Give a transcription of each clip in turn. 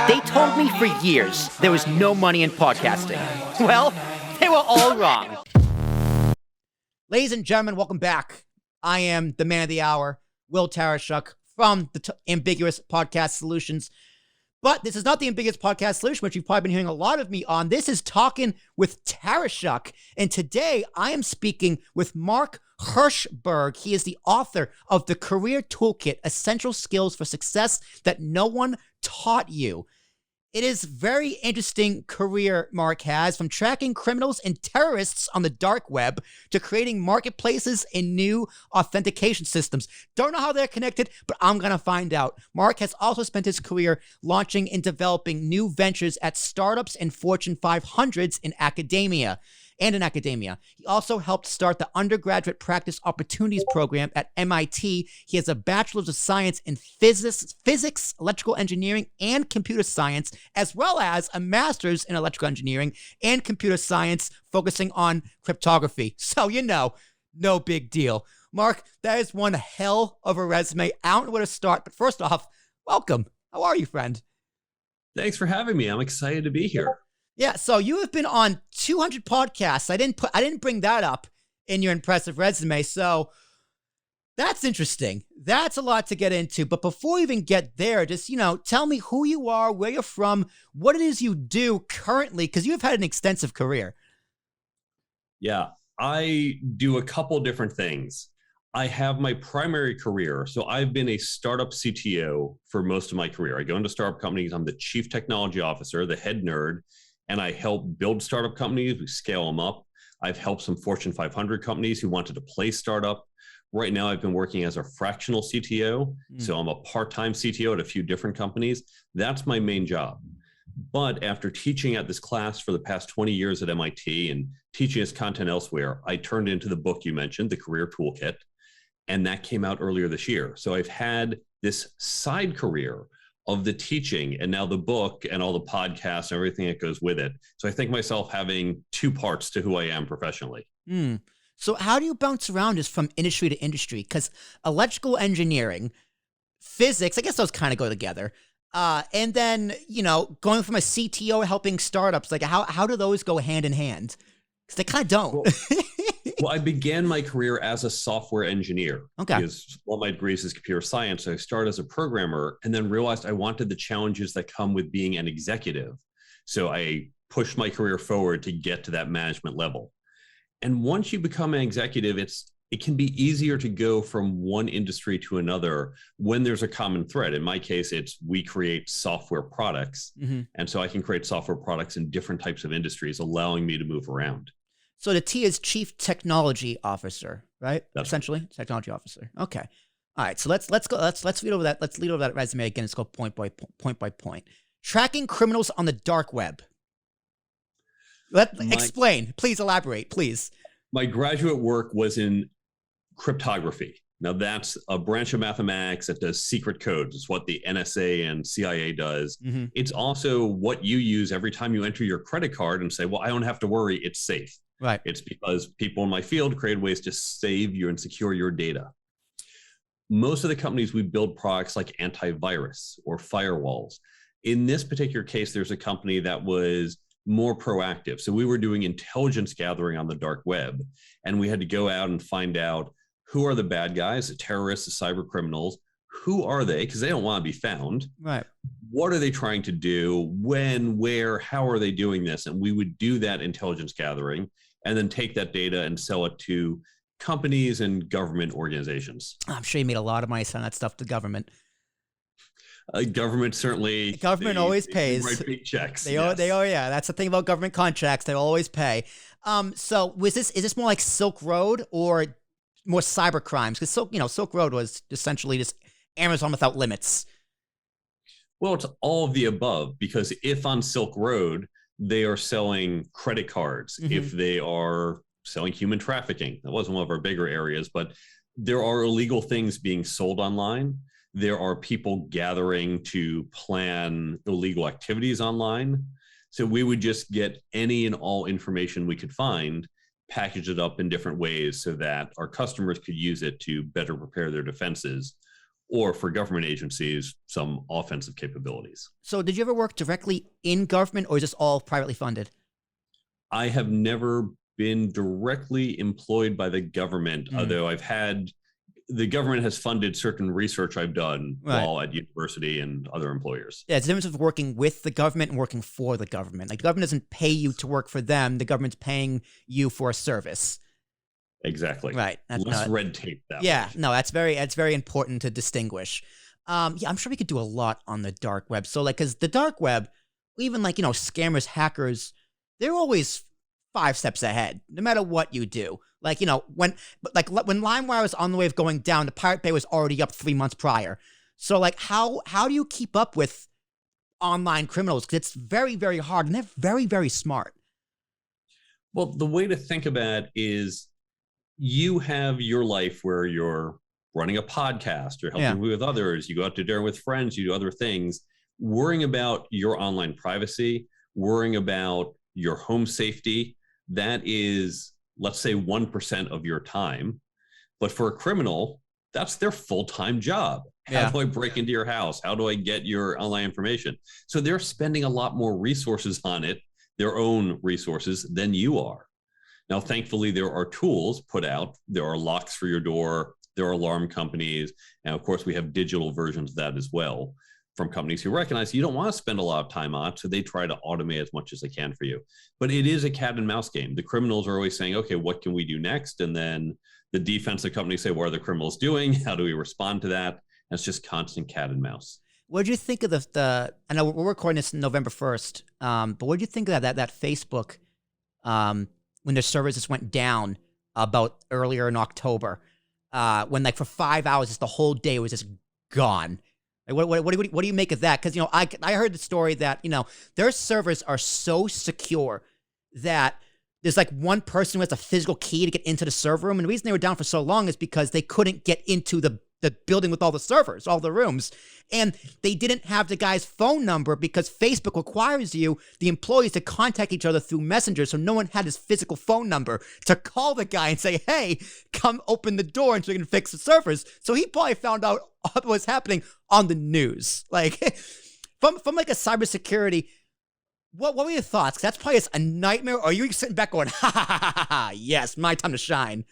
They told me for years there was no money in podcasting. Well, they were all wrong. Ladies and gentlemen, welcome back. I am the man of the hour, Will Tarashuk from the Ambiguous Podcast Solutions. But this is not the Ambiguous Podcast Solution, which you've probably been hearing a lot of me on. This is Talking with Tarashuk. And today I am speaking with Mark Herschberg. He is the author of The Career Toolkit, Essential Skills for Success That No One Taught You. It is very interesting career Mark has, from tracking criminals and terrorists on the dark web to creating marketplaces and new authentication systems. Don't know how they're connected, but I'm going to find out. Mark has also spent his career launching and developing new ventures at startups and Fortune 500s in academia. He also helped start the Undergraduate Practice Opportunities Program at MIT. He has a Bachelor's of Science in Physics, Electrical Engineering, and Computer Science, as well as a Master's in Electrical Engineering and Computer Science, focusing on cryptography. So, no big deal. Mark, that is one hell of a resume. I don't know where to start, but first off, welcome. How are you, friend? Thanks for having me. I'm excited to be here. Yeah, so you have been on 200 podcasts. I didn't bring that up in your impressive resume. So that's interesting. That's a lot to get into. But before we even get there, just, tell me who you are, where you're from, what it is you do currently, because you have had an extensive career. Yeah, I do a couple different things. I have my primary career. So I've been a startup CTO for most of my career. I go into startup companies. I'm the chief technology officer, the head nerd. And I help build startup companies. We scale them up. I've helped some Fortune 500 companies who wanted to play startup. Right now, I've been working as a fractional CTO. So I'm a part-time CTO at a few different companies. That's my main job. But after teaching at this class for the past 20 years at MIT and teaching this content elsewhere, I turned into the book you mentioned, The Career Toolkit, and that came out earlier this year. So I've had this side career of the teaching and now the book and all the podcasts and everything that goes with it. So I think myself having two parts to who I am professionally. So how do you bounce around just from industry to industry? Because electrical engineering, physics, I guess those kind of go together. And then, going from a CTO helping startups, like how do those go hand in hand? Because they kind of don't. Well, I began my career as a software engineer. Okay. Because one of my degrees is computer science. So I started as a programmer and then realized I wanted the challenges that come with being an executive. So I pushed my career forward to get to that management level. And once you become an executive, it can be easier to go from one industry to another when there's a common thread. In my case, it's we create software products. And so I can create software products in different types of industries, allowing me to move around. So the T is Chief Technology Officer, right? That's essentially right. Technology Officer. Okay. All right. So let's go. Let's read over that. Let's read over that resume again. Let's go point by point. Tracking criminals on the dark web. Explain. Please elaborate. Please. My graduate work was in cryptography. Now that's a branch of mathematics that does secret codes. It's what the NSA and CIA does. It's also what you use every time you enter your credit card and say, well, I don't have to worry. It's safe. Right. It's because people in my field created ways to save you and secure your data. Most of the companies, we build products like antivirus or firewalls. In this particular case, there's a company that was more proactive. So we were doing intelligence gathering on the dark web, and we had to go out and find out who are the bad guys, the terrorists, the cyber criminals. Who are they? Because they don't want to be found. Right. What are they trying to do? When, where, how are they doing this? And we would do that intelligence gathering and then take that data and sell it to companies and government organizations. I'm sure you made a lot of money selling that stuff to government. Government certainly. Government always pays. They write big checks. They yeah. That's the thing about government contracts. They always pay. So is this more like Silk Road or more cyber crimes? Because Silk Road was essentially just Amazon without limits. Well, it's all of the above, because if on Silk Road, they are selling credit cards, if they are selling human trafficking, that wasn't one of our bigger areas, but there are illegal things being sold online. There are people gathering to plan illegal activities online. So we would just get any and all information we could find, package it up in different ways so that our customers could use it to better prepare their defenses or for government agencies, some offensive capabilities. So did you ever work directly in government, or is this all privately funded? I have never been directly employed by the government, although the government has funded certain research I've done while at university and other employers. Yeah, it's the difference of working with the government and working for the government. Like, the government doesn't pay you to work for them. The government's paying you for a service. Exactly. Right. Less red tape that Yeah, way. no, that's very important to distinguish. Yeah, I'm sure we could do a lot on the dark web. So, like, because the dark web, even like, scammers, hackers, they're always 5 steps ahead, no matter what you do. Like, when LimeWire was on the way of going down, the Pirate Bay was already up 3 months prior. So, like, how do you keep up with online criminals? Because it's very, very hard, and they're very, very smart. Well, the way to think about it is you have your life where you're running a podcast or helping with others. You go out to dinner with friends, you do other things. Worrying about your online privacy, worrying about your home safety, that is, let's say, 1% of your time. But for a criminal, that's their full-time job. How do I break into your house? How do I get your online information? So they're spending a lot more resources on it, their own resources, than you are. Now, thankfully, there are tools put out. There are locks for your door. There are alarm companies. And of course, we have digital versions of that as well from companies who recognize you don't want to spend a lot of time on it. So they try to automate as much as they can for you. But it is a cat and mouse game. The criminals are always saying, okay, what can we do next? And then the defensive companies say, what are the criminals doing? How do we respond to that? And it's just constant cat and mouse. What did you think of the I know we're recording this November 1st, but what did you think of that Facebook, when their servers just went down about earlier in October, when like for 5 hours, just the whole day was just gone? Like, what do you make of that? Because, I heard the story that, their servers are so secure that there's like one person who has a physical key to get into the server room. And the reason they were down for so long is because they couldn't get into the building with all the servers, all the rooms. And they didn't have the guy's phone number because Facebook requires the employees to contact each other through Messenger. So no one had his physical phone number to call the guy and say, hey, come open the door and so we can fix the servers. So he probably found out what was happening on the news. Like, from like a cybersecurity, what were your thoughts? 'Cause that's probably just a nightmare. Or are you sitting back going, ha, yes, my time to shine?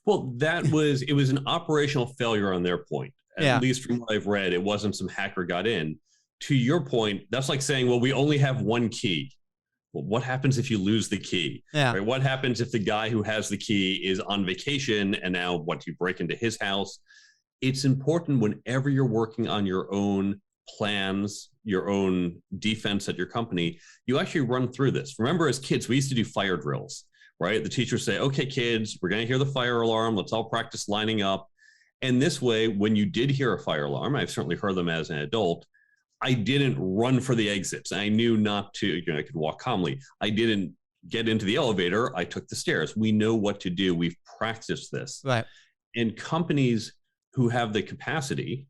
Well, it was an operational failure on their point. At least from what I've read, it wasn't some hacker got in. To your point, that's like saying, well, we only have one key. Well, what happens if you lose the key? Yeah. Right? What happens if the guy who has the key is on vacation and now you break into his house? It's important whenever you're working on your own plans, your own defense at your company, you actually run through this. Remember, as kids, we used to do fire drills. Right? The teachers say, okay, kids, we're going to hear the fire alarm. Let's all practice lining up. And this way, when you did hear a fire alarm, I've certainly heard them as an adult, I didn't run for the exits. I knew not to, I could walk calmly. I didn't get into the elevator. I took the stairs. We know what to do. We've practiced this. Right. And companies who have the capacity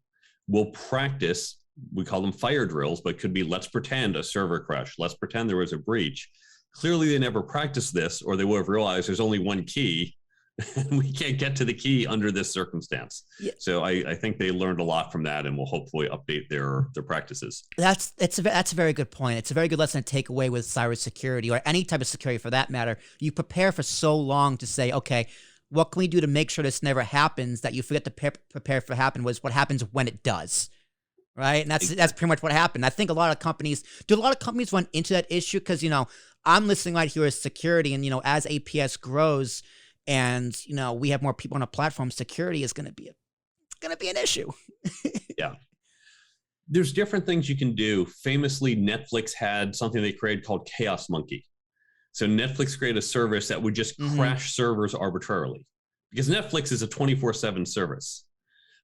will practice, we call them fire drills, but could be, let's pretend a server crashed. Let's pretend there was a breach. Clearly, they never practiced this, or they would have realized there's only one key, and we can't get to the key under this circumstance. Yeah. So I think they learned a lot from that, and will hopefully update their practices. That's a very good point. It's a very good lesson to take away with cybersecurity, or any type of security for that matter. You prepare for so long to say, okay, what can we do to make sure this never happens, that you forget to prepare for what happens when it does. Right? And that's pretty much what happened. I think a lot of companies run into that issue because, I'm listening right here as security, and, as APS grows and, we have more people on a platform, security is going to be an issue. Yeah. There's different things you can do. Famously, Netflix had something they created called Chaos Monkey. So Netflix created a service that would just crash servers arbitrarily, because Netflix is a 24/7 service.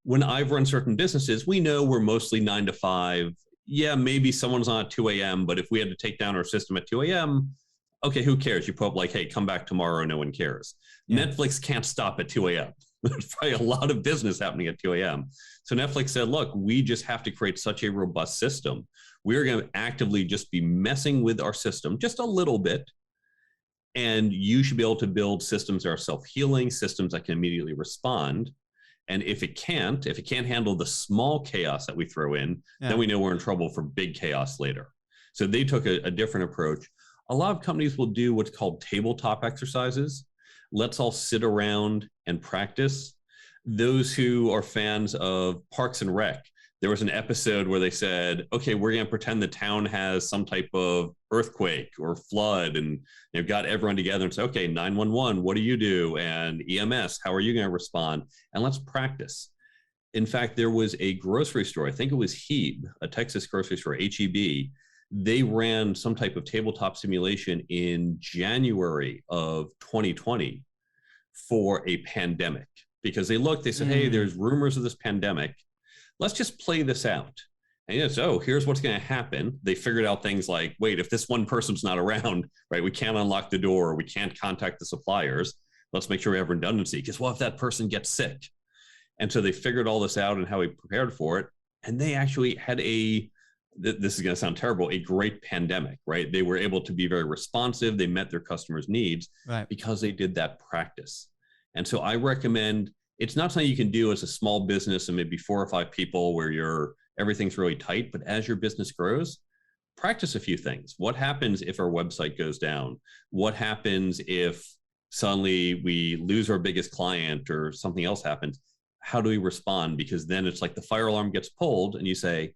When I've run certain businesses, we know we're mostly 9 to 5. Yeah, maybe someone's on at 2 a.m., but if we had to take down our system at 2 a.m., okay, who cares? You put up like, hey, come back tomorrow, no one cares. Yeah. Netflix can't stop at 2 a.m. There's probably a lot of business happening at 2 a.m. So Netflix said, look, we just have to create such a robust system. We're going to actively just be messing with our system just a little bit. And you should be able to build systems that are self-healing, systems that can immediately respond. And if it can't handle the small chaos that we throw in, then we know we're in trouble for big chaos later. So they took a different approach. A lot of companies will do what's called tabletop exercises. Let's all sit around and practice. Those who are fans of Parks and Rec, there was an episode where they said, okay, we're going to pretend the town has some type of earthquake or flood, and got everyone together and say, okay, 911, what do you do? And EMS, how are you going to respond? And let's practice. In fact, there was a grocery store, I think it was Hebe, a Texas grocery store, HEB. They ran some type of tabletop simulation in January of 2020 for a pandemic, because they said, hey, there's rumors of this pandemic. Let's just play this out. And so here's what's going to happen. They figured out things like, wait, if this one person's not around, right, we can't unlock the door, we can't contact the suppliers. Let's make sure we have redundancy, because what if that person gets sick? And so they figured all this out and how we prepared for it. And they actually had this is going to sound terrible, a great pandemic, right? They were able to be very responsive. They met their customers' needs because they did that practice. And so I recommend, it's not something you can do as a small business and maybe 4 or 5 people where everything's really tight, but as your business grows, practice a few things. What happens if our website goes down? What happens if suddenly we lose our biggest client or something else happens? How do we respond? Because then it's like the fire alarm gets pulled and you say,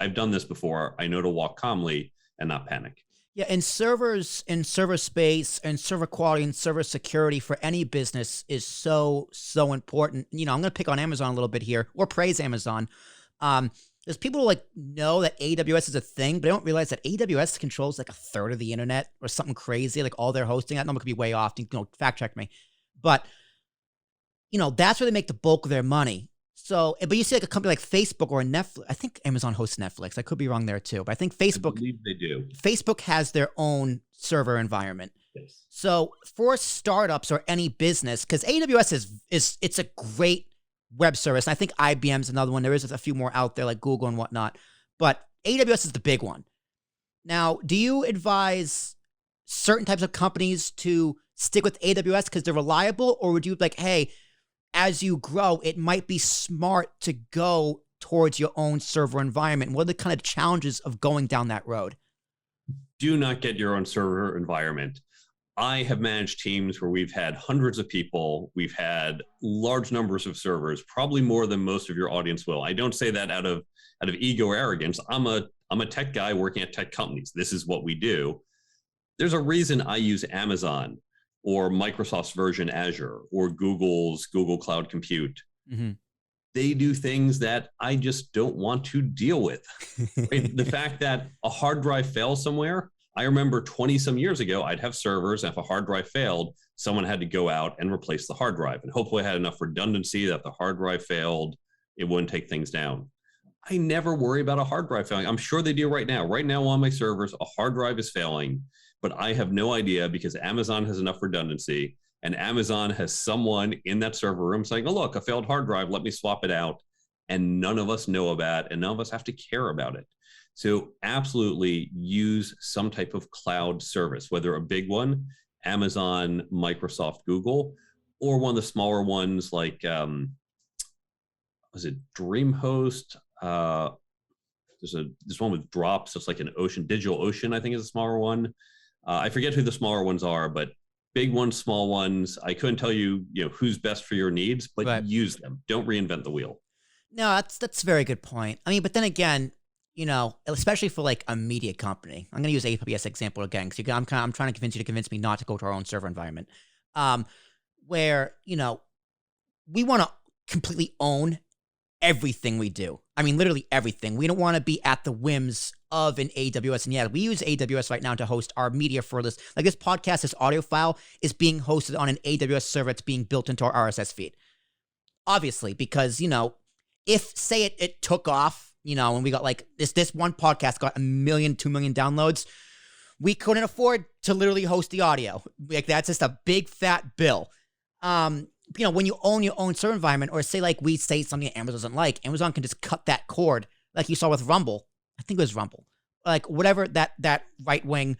I've done this before. I know to walk calmly and not panic. Yeah, and servers and server space and server quality and server security for any business is so important. I'm going to pick on Amazon a little bit here, or praise Amazon. There's people who know that AWS is a thing, but they don't realize that AWS controls like 1/3 of the internet or something crazy, like all their hosting. That number could be way off. Fact check me. But, that's where they make the bulk of their money. So, but you see like a company like Facebook or Netflix. I think Amazon hosts Netflix. I could be wrong there too, but I think Facebook. I believe they do. Facebook has their own server environment. Yes. So for startups or any business, because AWS it's a great web service. And I think IBM's another one. There is a few more out there like Google and whatnot, but AWS is the big one. Now, do you advise certain types of companies to stick with AWS because they're reliable, or would you be like, hey, as you grow, it might be smart to go towards your own server environment? What are the kind of challenges of going down that road? Do not get your own server environment. I have managed teams where we've had hundreds of people. We've had large numbers of servers, probably more than most of your audience will. I don't say that out of ego or arrogance. I'm a tech guy working at tech companies. This is what we do. There's a reason I use Amazon or Microsoft's version Azure or Google's Google Cloud Compute. Mm-hmm. They do things that I just don't want to deal with. Right? The fact that a hard drive fails somewhere, I remember 20 some years ago, I'd have servers, and if a hard drive failed, someone had to go out and replace the hard drive. And hopefully I had enough redundancy that if the hard drive failed, it wouldn't take things down. I never worry about a hard drive failing. I'm sure they do right now. Right now on my servers, a hard drive is failing, but I have no idea because Amazon has enough redundancy and Amazon has someone in that server room saying, oh, look, a failed hard drive, let me swap it out. And none of us know about it, and none of us have to care about it. So absolutely use some type of cloud service, whether a big one, Amazon, Microsoft, Google, or one of the smaller ones like, was it DreamHost? There's one with drops. It's like an ocean, DigitalOcean, I think is a smaller one. I forget who the smaller ones are, but big ones, small ones. I couldn't tell you, who's best for your needs, but right. Use them. Don't reinvent the wheel. No, that's a very good point. I mean, but then again, especially for like a media company, I'm going to use AWS Example again because I'm trying to convince you to convince me not to go to our own server environment, where we want to completely own everything we do. I mean, literally everything. We don't want to be at the whims of an AWS. And yeah, we use AWS right now to host our media for this. Like this podcast, this audio file is being hosted on an AWS server. It's being built into our RSS feed. Obviously, because, if say it took off, and we got like this one podcast got 1 million, 2 million downloads, we couldn't afford to literally host the audio. Like that's just a big fat bill. When you own your own server environment, or say like we say something Amazon doesn't like, Amazon can just cut that cord, like you saw with Rumble. I think it was Rumble, like whatever that right wing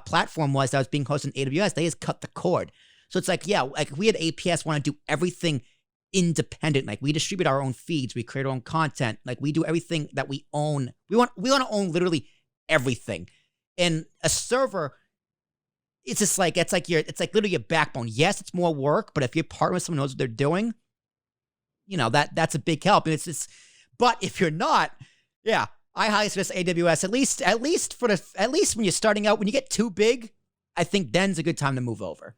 platform was that was being hosted in AWS. They just cut the cord. So it's like, yeah, like we at APS want to do everything independent. Like we distribute our own feeds, we create our own content. Like we do everything that we own. We want to own literally everything. And a server, it's just like it's like literally your backbone. Yes, it's more work, but if you're partnering with someone who knows what they're doing, you know, that's a big help. And it's just, but if you're not, yeah, I highly suggest AWS. At least when you're starting out, when you get too big, I think then's a good time to move over.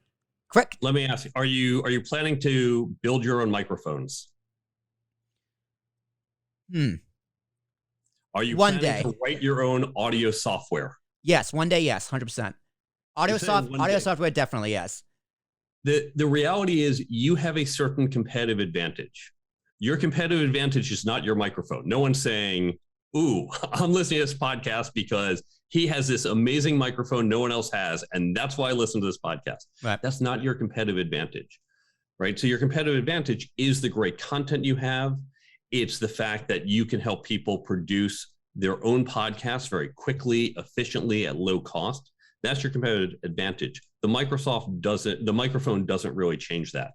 Correct. Let me ask you, are you planning to build your own microphones? Are you One planning day to write your own audio software? Yes, one day, yes, 100%. Audio software, definitely, yes. The reality is you have a certain competitive advantage. Your competitive advantage is not your microphone. No one's saying, ooh, I'm listening to this podcast because he has this amazing microphone no one else has, and that's why I listen to this podcast. Right. That's not your competitive advantage, right? So your competitive advantage is the great content you have. It's the fact that you can help people produce their own podcasts very quickly, efficiently, at low cost. That's your competitive advantage. The microphone doesn't really change that.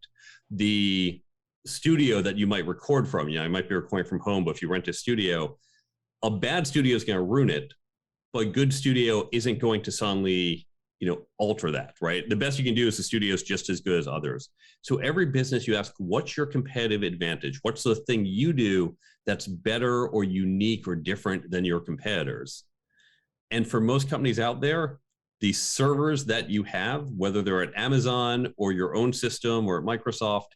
The studio that you might record from, you might be recording from home, but if you rent a studio, a bad studio is going to ruin it, but a good studio isn't going to suddenly, alter that, right? The best you can do is the studio is just as good as others. So every business you ask, what's your competitive advantage? What's the thing you do that's better or unique or different than your competitors? And for most companies out there, the servers that you have, whether they're at Amazon or your own system or at Microsoft,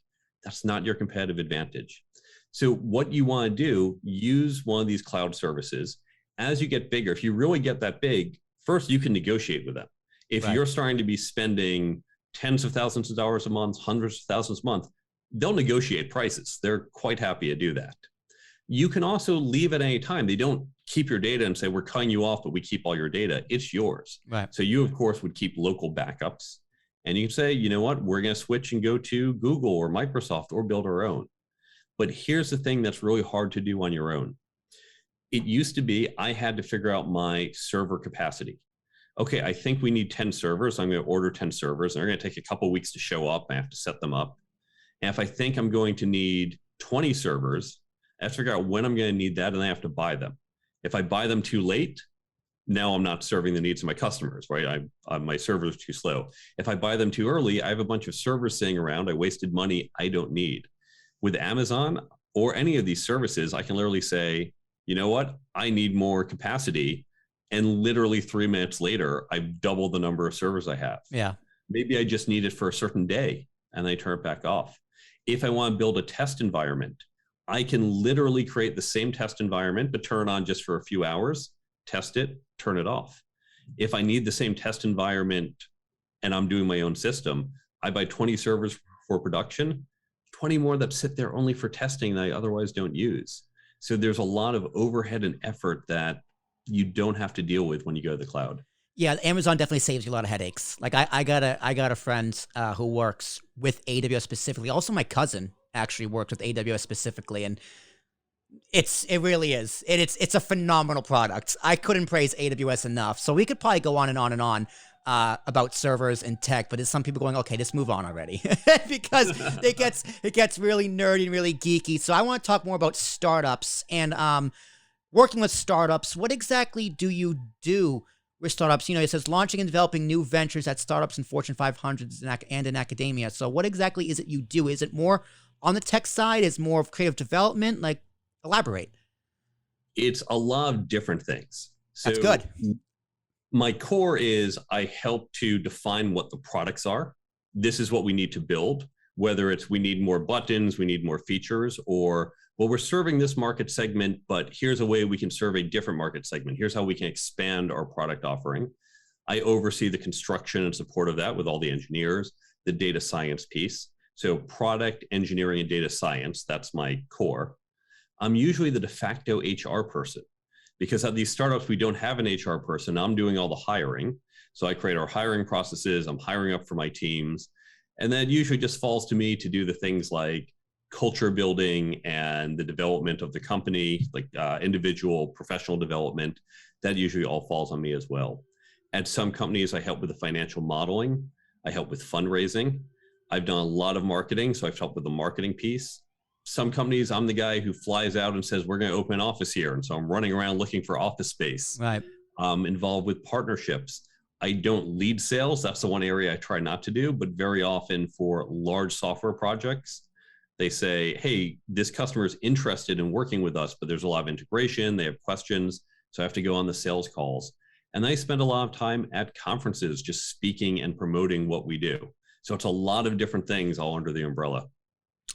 that's not your competitive advantage. So what you want to do, use one of these cloud services. As you get bigger, if you really get that big, first you can negotiate with them. If you're starting to be spending tens of thousands of dollars a month, hundreds of thousands a month, they'll negotiate prices. They're quite happy to do that. You can also leave at any time. They don't keep your data and say, we're cutting you off, but we keep all your data. It's yours. Right. So you, of course, would keep local backups. And you can say, you know what, we're going to switch and go to Google or Microsoft or build our own. But here's the thing that's really hard to do on your own. It used to be I had to figure out my server capacity. Okay, I think we need 10 servers. I'm going to order 10 servers, and they're going to take a couple of weeks to show up. I have to set them up. And if I think I'm going to need 20 servers, I have to figure out when I'm going to need that, and I have to buy them. If I buy them too late, now I'm not serving the needs of my customers, right? My server is too slow. If I buy them too early, I have a bunch of servers sitting around. I wasted money I don't need. With Amazon or any of these services, I can literally say, you know what? I need more capacity. And literally 3 minutes later, I've doubled the number of servers I have. Yeah. Maybe I just need it for a certain day and I turn it back off. If I want to build a test environment, I can literally create the same test environment, but turn it on just for a few hours, test it, turn it off. If I need the same test environment and I'm doing my own system, I buy 20 servers for production, 20 more that sit there only for testing that I otherwise don't use. So there's a lot of overhead and effort that you don't have to deal with when you go to the cloud. Yeah, Amazon definitely saves you a lot of headaches. Like I got a friend who works with AWS specifically. Also, my cousin actually works with AWS specifically, and it really is. It's a phenomenal product. I couldn't praise AWS enough. So we could probably go on and on and on about servers and tech, but there's some people going, okay, let's move on already because it gets really nerdy and really geeky. So I want to talk more about startups and working with startups. What exactly do you do with startups? It says launching and developing new ventures at startups and Fortune 500s and in academia. So what exactly is it you do? Is it more on the tech side? Is it more of creative development? Like, elaborate. It's a lot of different things. So that's good. My core is I help to define what the products are. This is what we need to build, whether it's we need more buttons, we need more features, or, well, we're serving this market segment, but here's a way we can serve a different market segment. Here's how we can expand our product offering. I oversee the construction and support of that with all the engineers, the data science piece. So product engineering and data science, that's my core. I'm usually the de facto HR person because at these startups, we don't have an HR person. I'm doing all the hiring. So I create our hiring processes. I'm hiring up for my teams. And then it usually just falls to me to do the things like culture building and the development of the company, like individual professional development. That usually all falls on me as well. At some companies, I help with the financial modeling. I help with fundraising. I've done a lot of marketing, so I've helped with the marketing piece. Some companies, I'm the guy who flies out and says, we're going to open an office here. And so I'm running around looking for office space. Right. Involved with partnerships. I don't lead sales. That's the one area I try not to do, but very often for large software projects, they say, hey, this customer is interested in working with us, but there's a lot of integration. They have questions. So I have to go on the sales calls. And I spend a lot of time at conferences just speaking and promoting what we do. So it's a lot of different things all under the umbrella.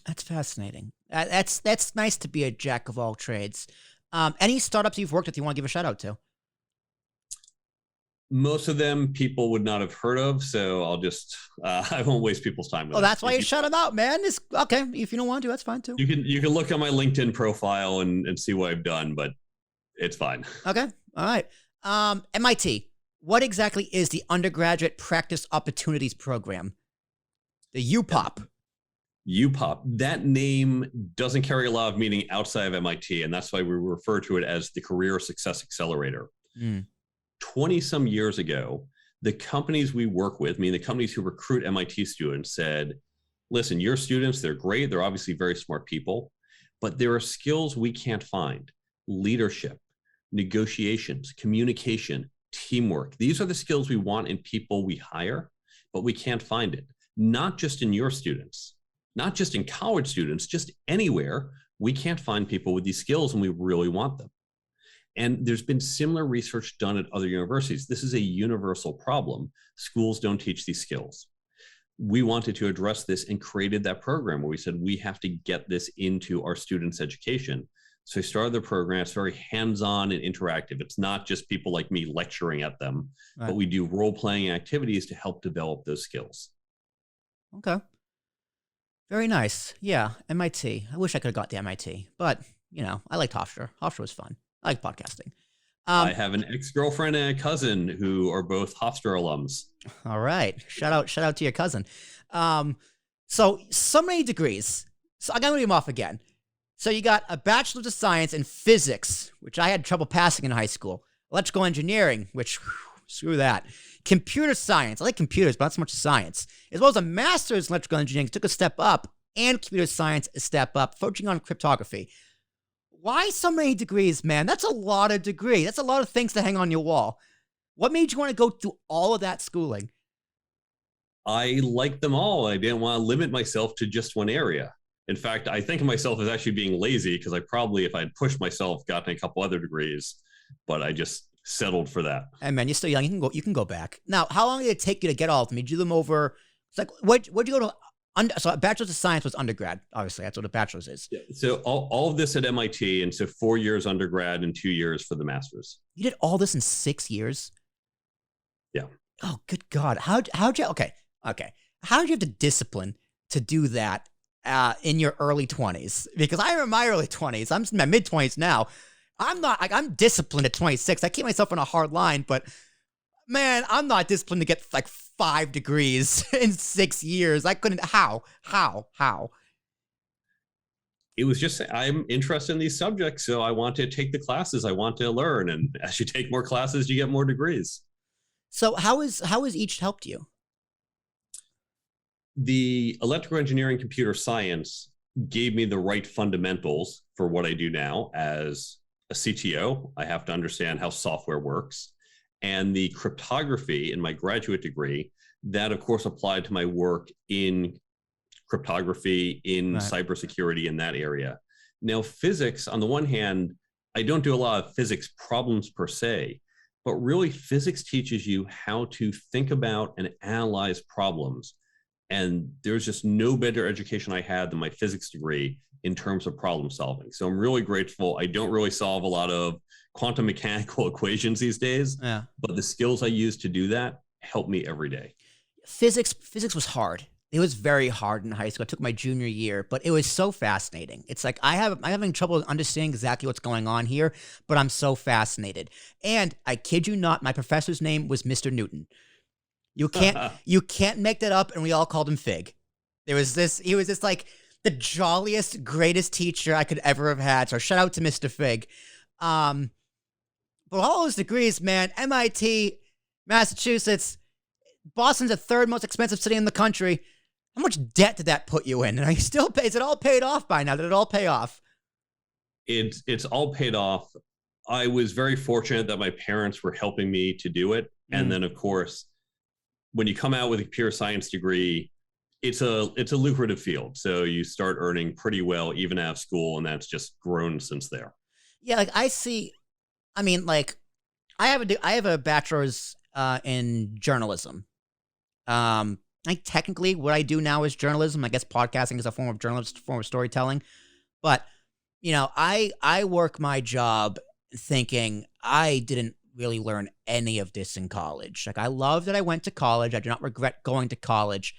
That's fascinating. That's nice to be a jack of all trades. Any startups you've worked with you want to give a shout out to? Most of them people would not have heard of, so I'll just I won't waste people's time with Oh, that's why you you shout them out, man. It's okay. If you don't want to, that's fine too. You can look at my LinkedIn profile and see what I've done, but it's fine. Okay. All right. MIT. What exactly is the Undergraduate Practice Opportunities Program? The UPOP. UPOP. That name doesn't carry a lot of meaning outside of MIT, and that's why we refer to it as the Career Success Accelerator. 20 some years ago, the companies we work with, the companies who recruit MIT students said, listen, your students, they're great. They're obviously very smart people, but there are skills we can't find. Leadership, negotiations, communication, teamwork. These are the skills we want in people we hire, but we can't find it. Not just in your students, not just in college students, just anywhere. We can't find people with these skills and we really want them. And there's been similar research done at other universities. This is a universal problem. Schools don't teach these skills. We wanted to address this and created that program where we said we have to get this into our students' education. So we started the program. It's very hands-on and interactive. It's not just people like me lecturing at them, right, but we do role-playing activities to help develop those skills. Okay. Very nice. Yeah, MIT. I wish I could have got to MIT, but, I liked Hofstra. Hofstra was fun. I like podcasting. I have an ex-girlfriend and a cousin who are both Hofstra alums. All right. Shout out to your cousin. So many degrees. So I'm going to read them off again. So you got a Bachelor's of Science in Physics, which I had trouble passing in high school. Electrical Engineering, which, screw that. Computer Science. I like computers, but not so much science. As well as a Master's in Electrical Engineering. Took a step up. And Computer Science, a step up. Focusing on cryptography. Why so many degrees, man? That's a lot of degrees. That's a lot of things to hang on your wall. What made you want to go through all of that schooling? I liked them all. I didn't want to limit myself to just one area. In fact, I think of myself as actually being lazy because I probably, if I'd pushed myself, gotten a couple other degrees, but I just settled for that. Hey, man, you're still young. You can go back. Now, how long did it take you to get all of them? Did you do them over? It's like, where'd you go to? So a Bachelor's of Science was undergrad. Obviously, that's what a bachelor's is. Yeah, so all of this at MIT, and so 4 years undergrad and 2 years for the master's. You did all this in 6 years? Yeah. Oh, good God. How'd you, okay. How did you have the discipline to do that in your early 20s? Because I remember my early 20s. I'm in my mid-20s now. I'm disciplined at 26. I keep myself on a hard line, but man, I'm not disciplined to get like 5 degrees in 6 years. I couldn't. How? It was just, I'm interested in these subjects, so I want to take the classes. I want to learn. And as you take more classes, you get more degrees. So how has each helped you? The electrical engineering computer science gave me the right fundamentals for what I do now. As a CTO, I have to understand how software works. And the cryptography in my graduate degree, that of course applied to my work in cryptography, in cybersecurity, in that area. Now, physics, on the one hand, I don't do a lot of physics problems per se, but really physics teaches you how to think about and analyze problems. And there's just no better education I had than my physics degree in terms of problem solving. So I'm really grateful. I don't really solve a lot of quantum mechanical equations these days, but the skills I use to do that help me every day. Physics was hard. It was very hard in high school. I took my junior year, but it was so fascinating. It's like I'm having trouble understanding exactly what's going on here, but I'm so fascinated. And I kid you not, my professor's name was Mr. Newton. You can't make that up, and we all called him Fig. He was just like the jolliest, greatest teacher I could ever have had. So shout out to Mr. Fig. But all those degrees, man, MIT, Massachusetts, Boston's the third most expensive city in the country. How much debt did that put you in? And are you still is it all paid off by now? Did it all pay off? It's all paid off. I was very fortunate that my parents were helping me to do it. And then, of course, when you come out with a pure science degree, it's a lucrative field. So you start earning pretty well even out of school, and that's just grown since there. Yeah, like I have a bachelor's in journalism. Technically what I do now is journalism. I guess podcasting is a form of journalism, form of storytelling. But, I work my job thinking I didn't really learn any of this in college. Like, I love that I went to college. I do not regret going to college.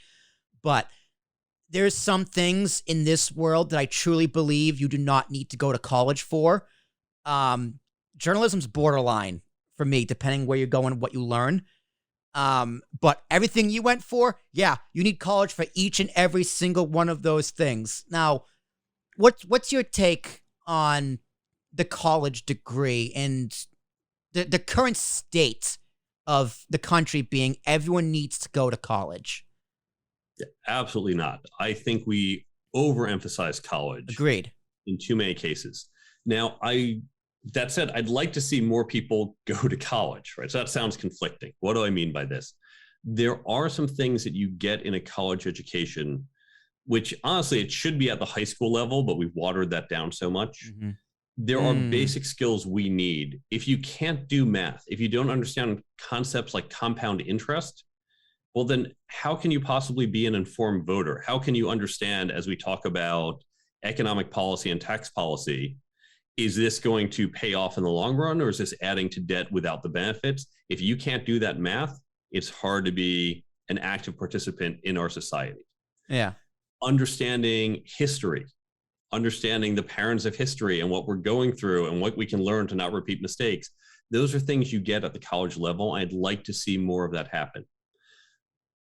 But there's some things in this world that I truly believe you do not need to go to college for. Journalism's borderline for me, depending where you're going, what you learn. But everything you went for, yeah, you need college for each and every single one of those things. Now, what's your take on the college degree and the current state of the country being everyone needs to go to college? Absolutely not. I think we overemphasize college. Agreed. In too many cases. Now, that said, I'd like to see more people go to college, right? So that sounds conflicting. What do I mean by this? There are some things that you get in a college education, which honestly, it should be at the high school level, but we've watered that down so much. Mm-hmm. There are basic skills we need. If you can't do math, if you don't understand concepts like compound interest, well, then how can you possibly be an informed voter? How can you understand, as we talk about economic policy and tax policy, is this going to pay off in the long run, or is this adding to debt without the benefits? If you can't do that math, it's hard to be an active participant in our society. Yeah. Understanding history, understanding the patterns of history and what we're going through and what we can learn to not repeat mistakes. Those are things you get at the college level. I'd like to see more of that happen.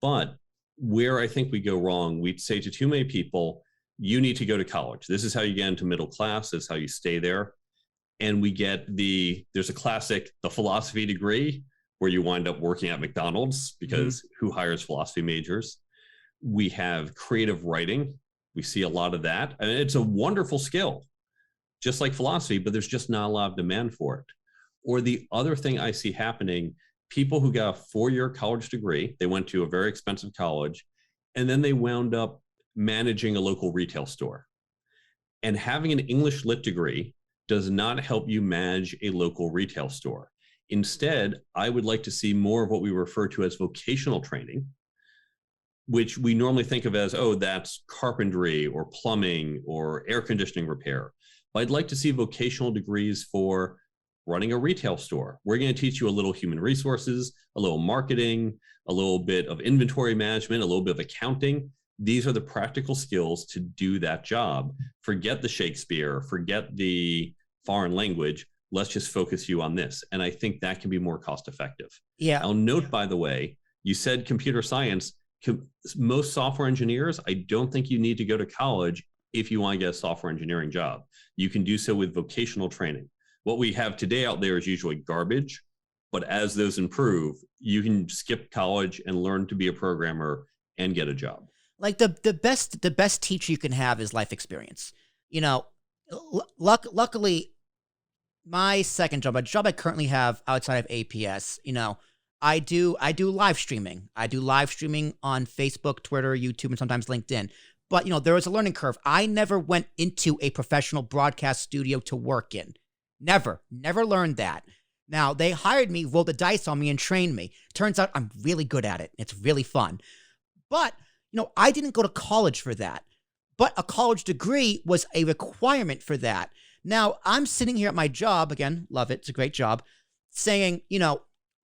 But where I think we go wrong, we'd say to too many people, you need to go to college. This is how you get into middle class. This is how you stay there. And we get there's a classic, the philosophy degree, where you wind up working at McDonald's because who hires philosophy majors? We have creative writing. We see a lot of that. And it's a wonderful skill, just like philosophy, but there's just not a lot of demand for it. Or the other thing I see happening, people who got a 4-year college degree, they went to a very expensive college, and then they wound up managing a local retail store. And having an English lit degree does not help you manage a local retail store. Instead, I would like to see more of what we refer to as vocational training, which we normally think of as, oh, that's carpentry or plumbing or air conditioning repair. But I'd like to see vocational degrees for running a retail store. We're going to teach you a little human resources, a little marketing, a little bit of inventory management, a little bit of accounting. These are the practical skills to do that job. Forget the Shakespeare, forget the foreign language. Let's just focus you on this. And I think that can be more cost effective. Yeah. I'll note, by the way, you said computer science. Most software engineers, I don't think you need to go to college if you want to get a software engineering job. You can do so with vocational training. What we have today out there is usually garbage, but as those improve, you can skip college and learn to be a programmer and get a job. Like the best teacher you can have is life experience. Luckily, my second job, a job I currently have outside of APS, I do live streaming. I do live streaming on Facebook, Twitter, YouTube, and sometimes LinkedIn. But, there is a learning curve. I never went into a professional broadcast studio to work in. Never learned that. Now, they hired me, rolled the dice on me, and trained me. Turns out I'm really good at it. It's really fun. But, I didn't go to college for that. But a college degree was a requirement for that. Now, I'm sitting here at my job, again, love it, it's a great job, saying,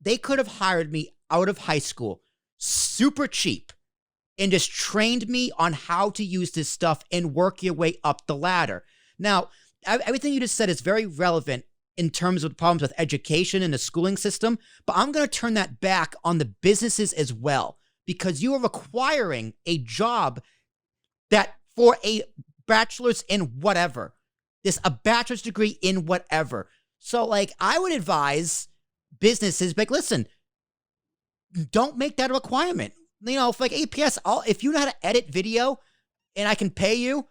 they could have hired me out of high school super cheap and just trained me on how to use this stuff and work your way up the ladder. Now, everything you just said is very relevant in terms of the problems with education and the schooling system, but I'm going to turn that back on the businesses as well, because you are requiring a job that for a bachelor's in whatever, a bachelor's degree in whatever. So, I would advise businesses, listen, don't make that a requirement. For like APS, if you know how to edit video and I can pay you,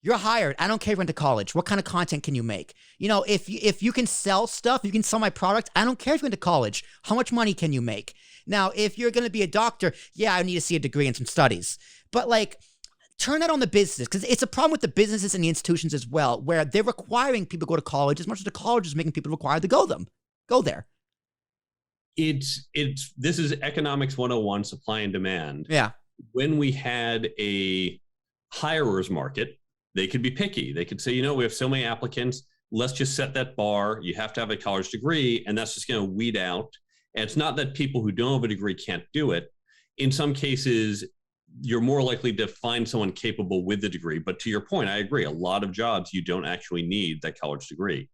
you're hired. I don't care if you went to college. What kind of content can you make? If you can sell stuff, you can sell my product. I don't care if you went to college. How much money can you make? Now, if you're going to be a doctor, yeah, I need to see a degree and some studies. But like, turn that on the business, because it's a problem with the businesses and the institutions as well, where they're requiring people to go to college as much as the college is making people required to go there. This is economics 101, supply and demand. Yeah. When we had a hirer's market, they could be picky. They could say, we have so many applicants, let's just set that bar. You have to have a college degree, and that's just going to weed out. And it's not that people who don't have a degree can't do it. In some cases, you're more likely to find someone capable with the degree. But to your point, I agree. A lot of jobs, you don't actually need that college degree.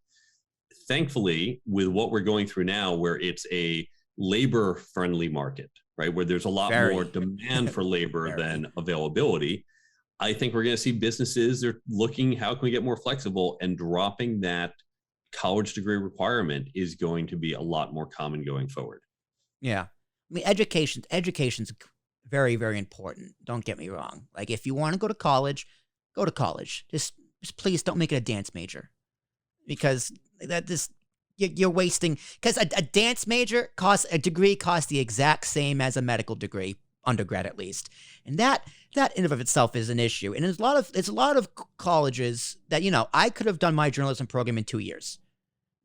Thankfully, with what we're going through now, where it's a labor-friendly market, right, where there's a lot more demand for labor than availability, I think we're going to see businesses, they're looking, how can we get more flexible, and dropping that college degree requirement is going to be a lot more common going forward. Yeah. I mean, education's very, very important. Don't get me wrong. Like, if you want to go to college, go to college. Just please don't make it a dance major, because you're wasting, because a dance major a degree costs the exact same as a medical degree, undergrad at least. And that in and of itself is an issue. And there's a lot of colleges that, I could have done my journalism program in 2 years.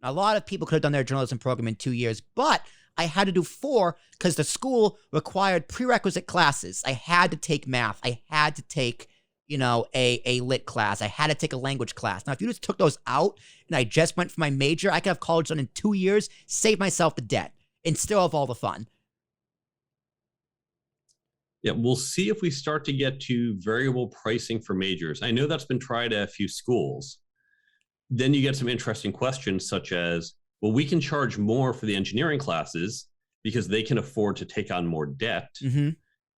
A lot of people could have done their journalism program in 2 years, but I had to do 4 because the school required prerequisite classes. I had to take math. I had to take, a lit class. I had to take a language class. Now, if you just took those out and I just went for my major, I could have college done in 2 years, save myself the debt, and still have all the fun. Yeah, we'll see if we start to get to variable pricing for majors. I know that's been tried at a few schools. Then you get some interesting questions such as, well, we can charge more for the engineering classes because they can afford to take on more debt. Mm-hmm.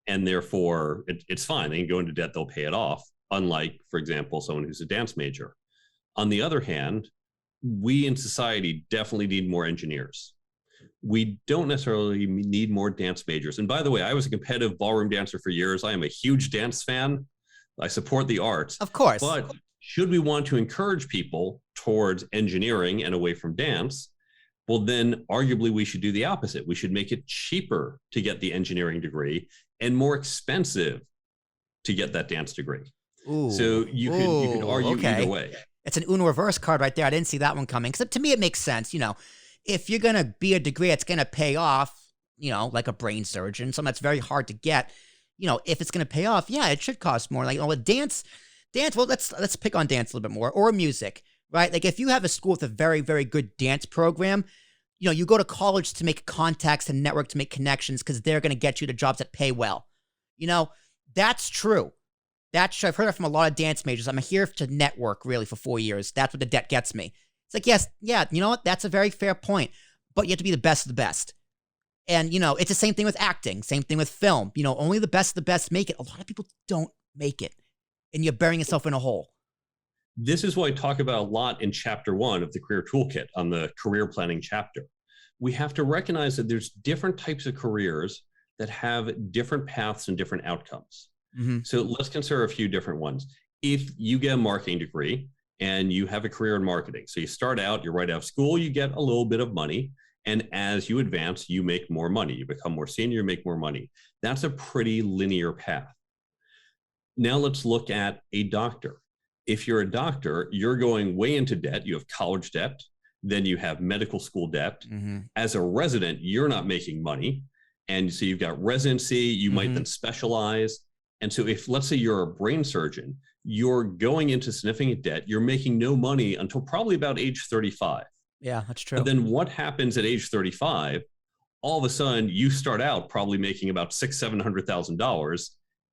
And therefore, it's fine. They can go into debt, they'll pay it off. Unlike, for example, someone who's a dance major. On the other hand, we in society definitely need more engineers. We don't necessarily need more dance majors. And by the way, I was a competitive ballroom dancer for years. I am a huge dance fan. I support the arts. Of course. But should we want to encourage people towards engineering and away from dance, well, then arguably we should do the opposite. We should make it cheaper to get the engineering degree and more expensive to get that dance degree. Ooh. So you could argue either way. It's an Uno reverse card right there. I didn't see that one coming. Because to me, it makes sense. If you're going to be a degree that's going to pay off, like a brain surgeon, something that's very hard to get, if it's going to pay off, yeah, it should cost more. Like, dance, well, let's pick on dance a little bit more, or music, right? Like, if you have a school with a very, very good dance program, you go to college to make contacts and network, to make connections, because they're going to get you to jobs that pay well. That's true. That's true. I've heard that from a lot of dance majors. I'm here to network, really, for 4 years. That's what the debt gets me. It's like, yes, yeah, you know what? That's a very fair point. But you have to be the best of the best. And, it's the same thing with acting, same thing with film. Only the best of the best make it. A lot of people don't make it. And you're burying yourself in a hole. This is what I talk about a lot in chapter 1 of the career toolkit on the career planning chapter. We have to recognize that there's different types of careers that have different paths and different outcomes. Mm-hmm. So let's consider a few different ones. If you get a marketing degree and you have a career in marketing, so you start out, you're right out of school, you get a little bit of money. And as you advance, you make more money. You become more senior, you make more money. That's a pretty linear path. Now let's look at a doctor. If you're a doctor, you're going way into debt. You have college debt, then you have medical school debt. Mm-hmm. As a resident, you're not making money. And so you've got residency, you might then specialize. And so if, let's say you're a brain surgeon, you're going into significant debt, you're making no money until probably about age 35. Yeah, that's true. But then what happens at age 35? All of a sudden, you start out probably making about $600,000-$700,000,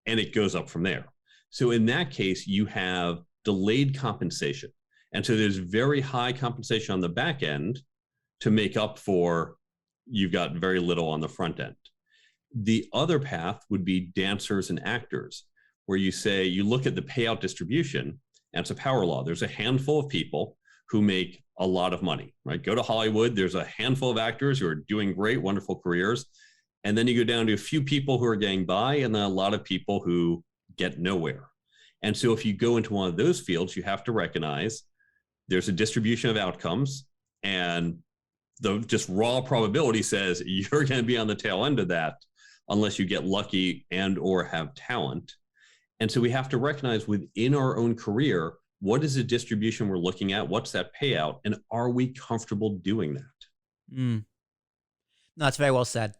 and it goes up from there. So in that case, you have delayed compensation. And so there's very high compensation on the back end to make up for you've got very little on the front end. The other path would be dancers and actors, where you look at the payout distribution, and it's a power law. There's a handful of people who make a lot of money, right? Go to Hollywood, there's a handful of actors who are doing great, wonderful careers. And then you go down to a few people who are getting by, and then a lot of people who get nowhere. And so if you go into one of those fields, you have to recognize there's a distribution of outcomes, and the just raw probability says you're going to be on the tail end of that unless you get lucky and or have talent. And so we have to recognize within our own career, what is the distribution we're looking at? What's that payout? And are we comfortable doing that? No, that's very well said.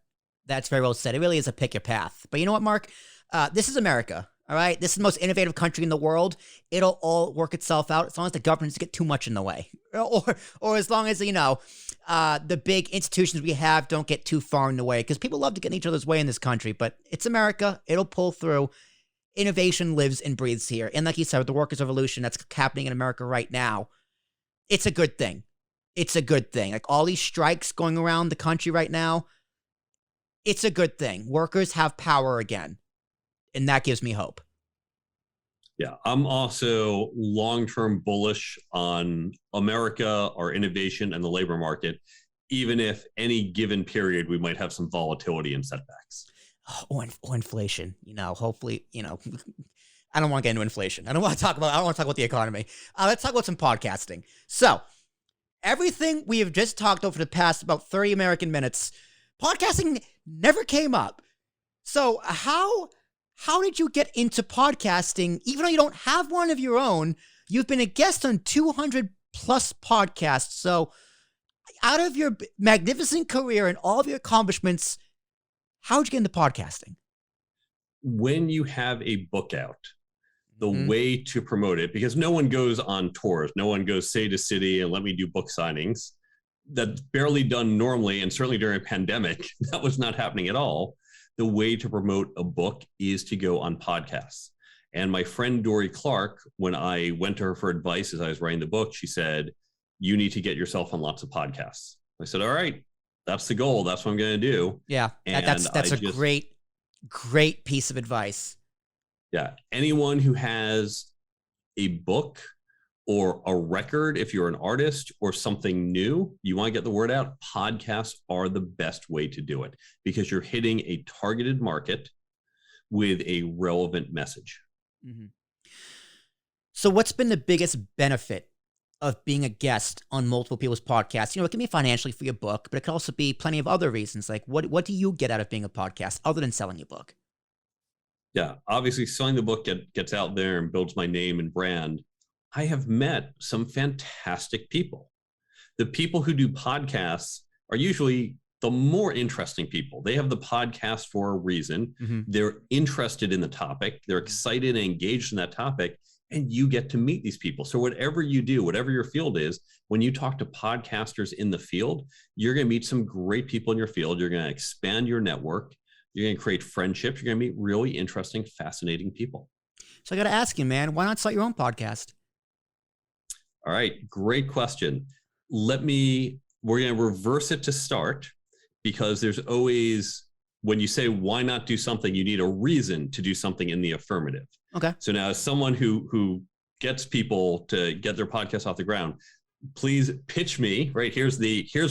That's very well said. It really is a pick your path. But you know what, Mark? This is America, all right? This is the most innovative country in the world. It'll all work itself out as long as the government doesn't get too much in the way. Or as long as, the big institutions we have don't get too far in the way. Because people love to get in each other's way in this country. But it's America. It'll pull through. Innovation lives and breathes here. And like you said, with the workers' revolution that's happening in America right now, it's a good thing. It's a good thing. Like all these strikes going around the country right now, it's a good thing. Workers have power again, and that gives me hope. Yeah, I'm also long-term bullish on America, our innovation, and the labor market, even if any given period we might have some volatility and setbacks. Or inflation, hopefully, I don't want to get into inflation. I don't want to talk about the economy. Let's talk about some podcasting. So everything we have just talked over the past about 30 American minutes, podcasting never came up. So how did you get into podcasting? Even though you don't have one of your own, you've been a guest on 200 plus podcasts. So out of your magnificent career and all of your accomplishments, how did you get into podcasting? When you have a book out, the way to promote it, because no one goes on tours, no one goes city to city and let me do book signings. That's barely done normally, and certainly during a pandemic, that was not happening at all. The way to promote a book is to go on podcasts. And my friend Dory Clark, when I went to her for advice as I was writing the book, she said, you need to get yourself on lots of podcasts. I said, all right, that's the goal. That's what I'm going to do. Yeah, that's a great piece of advice. Yeah, anyone who has a book or a record, if you're an artist, or something new, you want to get the word out, podcasts are the best way to do it because you're hitting a targeted market with a relevant message. Mm-hmm. So what's been the biggest benefit of being a guest on multiple people's podcasts? It can be financially for your book, but it can also be plenty of other reasons. Like what do you get out of being a podcast other than selling your book? Yeah, obviously selling the book gets out there and builds my name and brand. I have met some fantastic people. The people who do podcasts are usually the more interesting people. They have the podcast for a reason. Mm-hmm. They're interested in the topic. They're excited and engaged in that topic. And you get to meet these people. So whatever you do, whatever your field is, when you talk to podcasters in the field, you're going to meet some great people in your field. You're going to expand your network. You're going to create friendships. You're going to meet really interesting, fascinating people. So I got to ask you, man, why not start your own podcast? All right, great question. We're going to reverse it to start because there's always, when you say why not do something, you need a reason to do something in the affirmative. Okay. So now as someone who gets people to get their podcast off the ground, please pitch me, right? Here's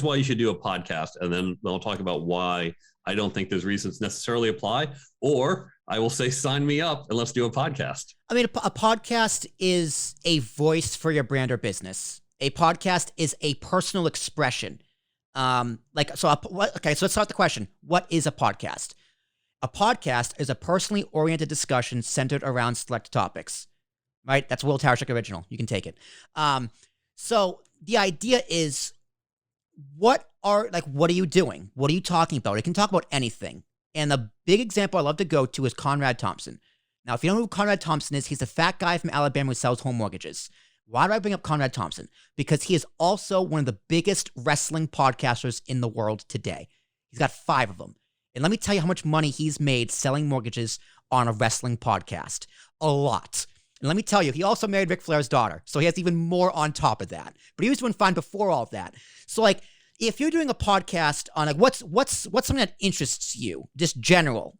why you should do a podcast. And then I'll talk about why I don't think those reasons necessarily apply, or I will say, sign me up and let's do a podcast. I mean, a podcast is a voice for your brand or business. A podcast is a personal expression. So let's start the question. What is a podcast? A podcast is a personally oriented discussion centered around select topics, right? That's Will Tarashuk original. You can take it. So the idea is, what are you doing? What are you talking about? It can talk about anything. And the big example I love to go to is Conrad Thompson. Now, if you don't know who Conrad Thompson is, he's the fat guy from Alabama who sells home mortgages. Why do I bring up Conrad Thompson? Because he is also one of the biggest wrestling podcasters in the world today. He's got 5 of them. And let me tell you how much money he's made selling mortgages on a wrestling podcast. A lot. And let me tell you, he also married Ric Flair's daughter. So he has even more on top of that. But he was doing fine before all of that. So if you're doing a podcast on what's something that interests you, just general.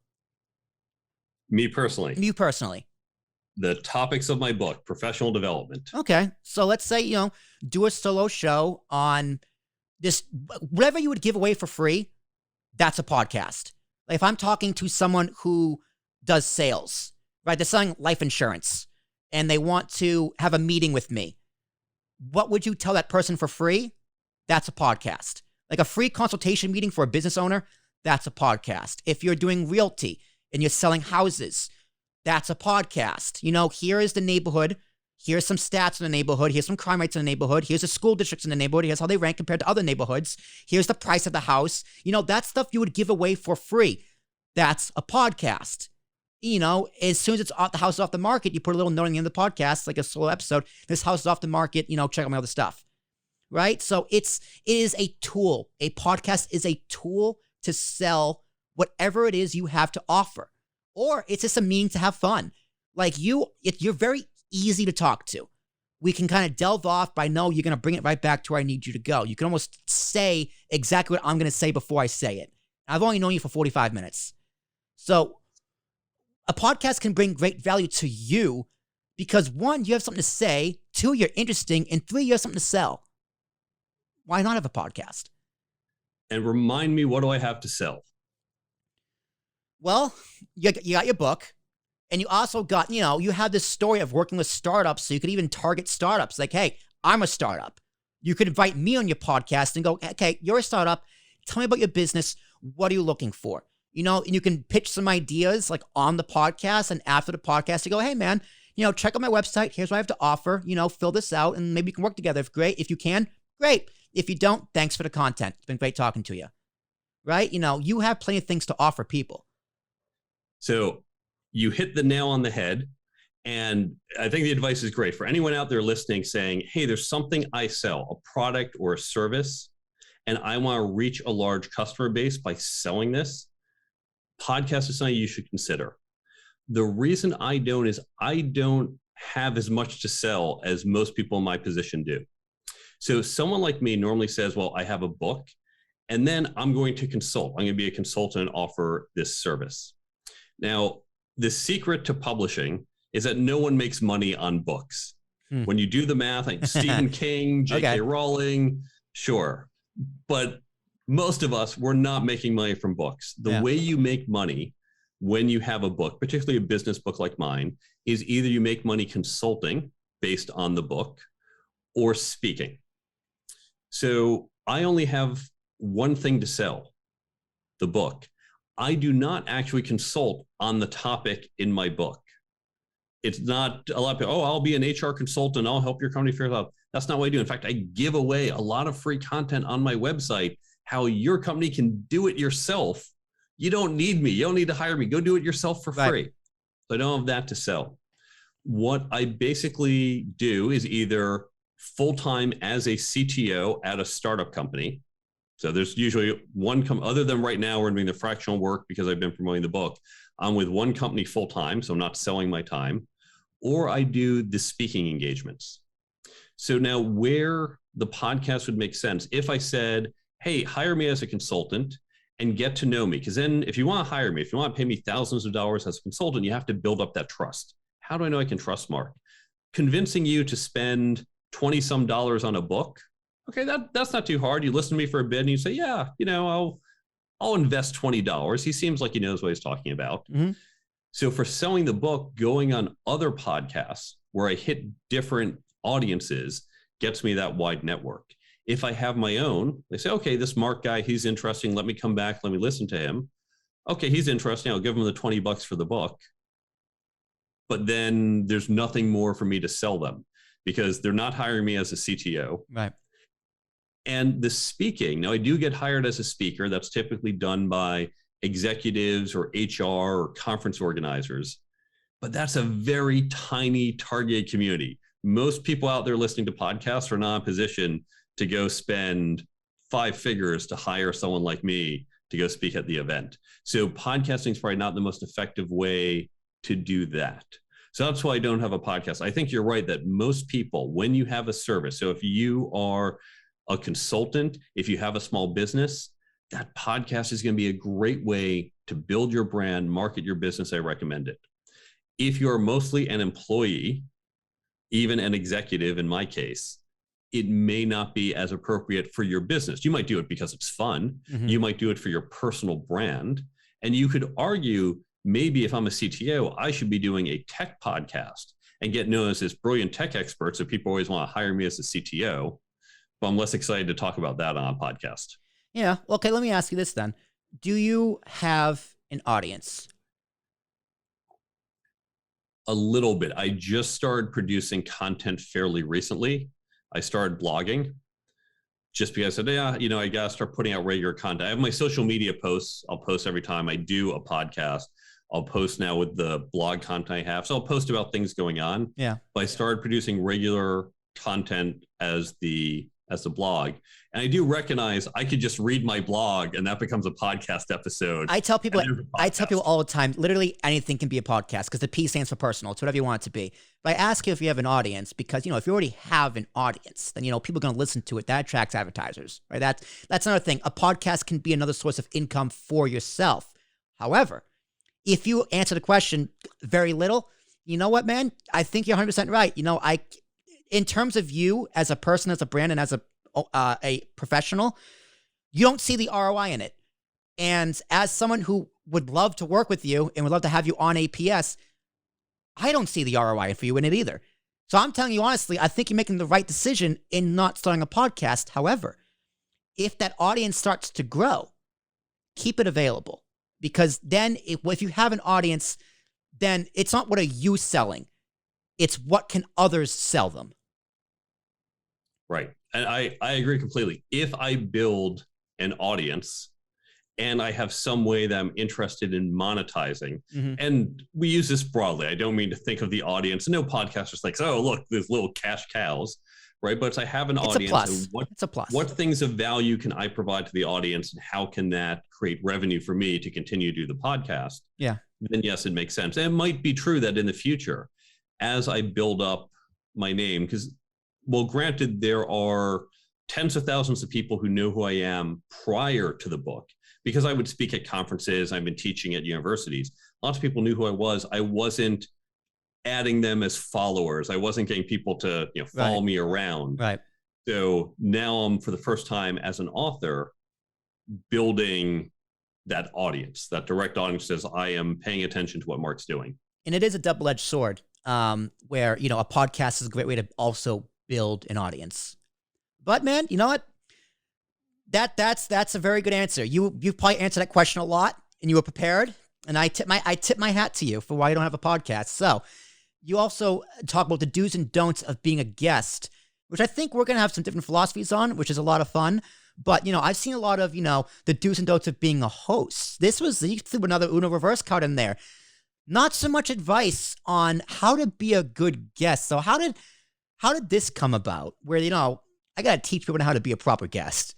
Me personally. You personally. The topics of my book, professional development. Okay. So let's say, do a solo show on this, whatever you would give away for free. That's a podcast. Like if I'm talking to someone who does sales, right? They're selling life insurance and they want to have a meeting with me. What would you tell that person for free? That's a podcast. Like a free consultation meeting for a business owner, that's a podcast. If you're doing realty and you're selling houses, that's a podcast. You know, here is the neighborhood. Here's some stats in the neighborhood. Here's some crime rates in the neighborhood. Here's the school districts in the neighborhood. Here's how they rank compared to other neighborhoods. Here's the price of the house. You know, that stuff you would give away for free. That's a podcast. You know, as soon as the house is off the market, you put a little note on the end of the podcast, like a solo episode. This house is off the market. You know, check out my other stuff. Right? So it is a tool. A podcast is a tool to sell whatever it is you have to offer. Or it's just a means to have fun. Like you're very easy to talk to. We can kind of delve off, but I know you're going to bring it right back to where I need you to go. You can almost say exactly what I'm going to say before I say it. I've only known you for 45 minutes. So a podcast can bring great value to you because 1, you have something to say, 2, you're interesting, and 3, you have something to sell. Why not have a podcast? And remind me, what do I have to sell? Well, you got your book, and you also got, you know, you have this story of working with startups, so you could even target startups. Like, hey, I'm a startup. You could invite me on your podcast and go, okay, you're a startup. Tell me about your business. What are you looking for? You know, and you can pitch some ideas like on the podcast, and after the podcast, you go, hey, man, you know, check out my website. Here's what I have to offer. You know, fill this out, and maybe we can work together. If you can, great. If you don't, thanks for the content. It's been great talking to you. Right? You know, you have plenty of things to offer people. So you hit the nail on the head. And I think the advice is great for anyone out there listening saying, hey, there's something I sell, a product or a service, and I want to reach a large customer base by selling this. Podcast is something you should consider. The reason I don't is I don't have as much to sell as most people in my position do. So someone like me normally says, well, I have a book, and then I'm going to consult. I'm going to be a consultant and offer this service. Now, the secret to publishing is that no one makes money on books. When you do the math, like Stephen King, J.K. Rowling, sure. But most of us, we're not making money from books. The way you make money when you have a book, particularly a business book like mine, is either you make money consulting based on the book or speaking. So I only have one thing to sell, the book. I do not actually consult on the topic in my book. It's not a lot of people, oh, I'll be an HR consultant. I'll help your company figure it out. That's not what I do. In fact, I give away a lot of free content on my website, how your company can do it yourself. You don't need me. You don't need to hire me. Go do it yourself for free. So I don't have that to sell. What I basically do is either full-time as a CTO at a startup company. So there's usually one other than right now, we're doing the fractional work because I've been promoting the book. I'm with one company full-time, so I'm not selling my time. Or I do the speaking engagements. So now where the podcast would make sense, if I said, hey, hire me as a consultant and get to know me. Because then if you want to hire me, if you want to pay me thousands of dollars as a consultant, you have to build up that trust. How do I know I can trust Mark? Convincing you to spend 20 some dollars on a book. Okay, that's not too hard. You listen to me for a bit and you say, yeah, you know, I'll invest $20. He seems like he knows what he's talking about. Mm-hmm. So for selling the book, going on other podcasts where I hit different audiences gets me that wide network. If I have my own, they say, okay, this Mark guy, he's interesting. Let me come back. Let me listen to him. Okay, he's interesting. I'll give him the $20 for the book. But then there's nothing more for me to sell them because they're not hiring me as a CTO. Right. And the speaking, now I do get hired as a speaker. That's typically done by executives or HR or conference organizers. But that's a very tiny targeted community. Most people out there listening to podcasts are not in a position to go spend 5 figures to hire someone like me to go speak at the event. So podcasting is probably not the most effective way to do that. So that's why I don't have a podcast. I think you're right that most people, when you have a service, so if you are a consultant, if you have a small business, that podcast is going to be a great way to build your brand, market your business. I recommend it. If you're mostly an employee, even an executive in my case, it may not be as appropriate for your business. You might do it because it's fun. Mm-hmm. You might do it for your personal brand. And you could argue maybe if I'm a CTO, I should be doing a tech podcast and get known as this brilliant tech expert. So people always want to hire me as a CTO. But I'm less excited to talk about that on a podcast. Yeah. Okay. Let me ask you this then. Do you have an audience? A little bit. I just started producing content fairly recently. I started blogging just because I said, yeah, I got to start putting out regular content. I have my social media posts. I'll post every time I do a podcast. I'll post now with the blog content I have. So I'll post about things going on. Yeah. But I started producing regular content as the blog. And I do recognize I could just read my blog and that becomes a podcast episode. I tell people all the time, literally anything can be a podcast because the P stands for personal. It's whatever you want it to be. But I ask you if you have an audience because, if you already have an audience, then, people are going to listen to it. That attracts advertisers, right? That's another thing. A podcast can be another source of income for yourself. However, if you answer the question very little, you know what, man? I think you're 100% right. In terms of you as a person, as a brand, and as a professional, you don't see the ROI in it. And as someone who would love to work with you and would love to have you on APS, I don't see the ROI for you in it either. So I'm telling you honestly, I think you're making the right decision in not starting a podcast. However, if that audience starts to grow, keep it available. Because then if you have an audience, then it's not what are you selling. It's what can others sell them. Right. And I agree completely. If I build an audience and I have some way that I'm interested in monetizing, and we use this broadly, I don't mean to think of the audience. No podcasters like, oh, look, there's little cash cows, right? But I have an audience. It's a plus. What things of value can I provide to the audience and how can that create revenue for me to continue to do the podcast? Yeah. Then yes, it makes sense. And it might be true that in the future, as I build up my name, because well, granted, there are tens of thousands of people who know who I am prior to the book because I would speak at conferences. I've been teaching at universities. Lots of people knew who I was. I wasn't adding them as followers. I wasn't getting people to follow me around. Right. So now I'm, for the first time as an author, building that audience, that direct audience says, I am paying attention to what Mark's doing. And it is a double-edged sword where, a podcast is a great way to also build an audience. But man, you know what? That's a very good answer. You've probably answered that question a lot and you were prepared. And I tip my hat to you for why you don't have a podcast. So you also talk about the do's and don'ts of being a guest, which I think we're going to have some different philosophies on, which is a lot of fun. But, I've seen a lot of, the do's and don'ts of being a host. You threw another Uno reverse card in there. Not so much advice on how to be a good guest. So how did this come about where, I got to teach people how to be a proper guest?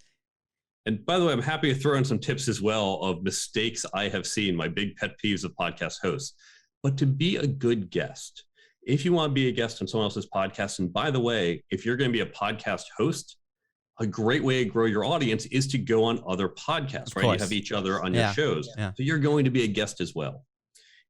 And by the way, I'm happy to throw in some tips as well of mistakes I have seen, my big pet peeves of podcast hosts. But to be a good guest, if you want to be a guest on someone else's podcast, and by the way, if you're going to be a podcast host, a great way to grow your audience is to go on other podcasts, right? You have each other on your shows. Yeah. So you're going to be a guest as well.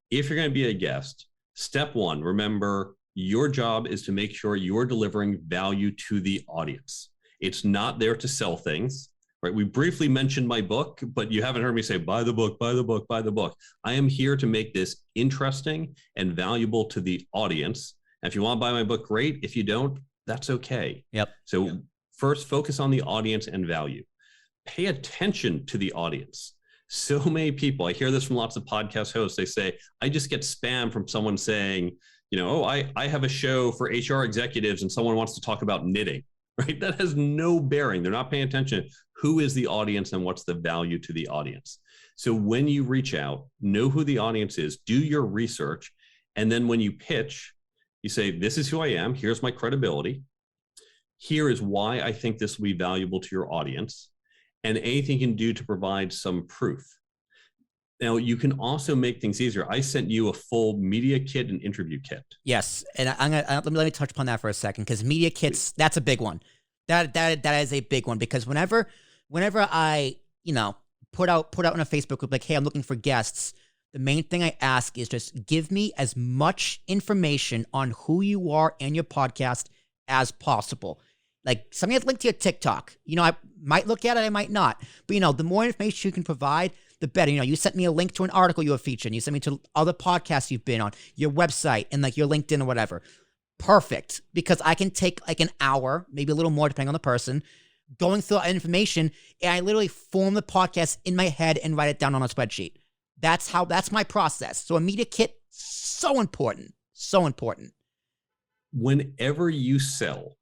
If you're going to be a guest, step one, remember, your job is to make sure you're delivering value to the audience. It's not there to sell things, right? We briefly mentioned my book, but you haven't heard me say, buy the book, buy the book, buy the book. I am here to make this interesting and valuable to the audience. And if you want to buy my book, great. If you don't, that's okay. Yep. So first, focus on the audience and value. Pay attention to the audience. So many people, I hear this from lots of podcast hosts, they say, I just get spam from someone saying, I have a show for HR executives and someone wants to talk about knitting, right? That has no bearing. They're not paying attention. Who is the audience and what's the value to the audience? So when you reach out, know who the audience is, do your research. And then when you pitch, you say, this is who I am. Here's my credibility. Here is why I think this will be valuable to your audience. And anything you can do to provide some proof. Now, you can also make things easier. I sent you a full media kit and interview kit. Yes. And let me touch upon that for a second, because media kits, that's a big one. That is a big one, because whenever I, put out in a Facebook group, like, hey, I'm looking for guests, the main thing I ask is just give me as much information on who you are and your podcast as possible. Like, something that's linked to your TikTok. I might look at it, I might not. But, the more information you can provide, the better. You know, you sent me a link to an article you have featured, and you sent me to other podcasts you've been on, your website, and like your LinkedIn or whatever. Perfect. Because I can take like an hour, maybe a little more depending on the person, going through that information, and I literally form the podcast in my head and write it down on a spreadsheet. That's my process. So a media kit, so important. So important. Whenever you sell,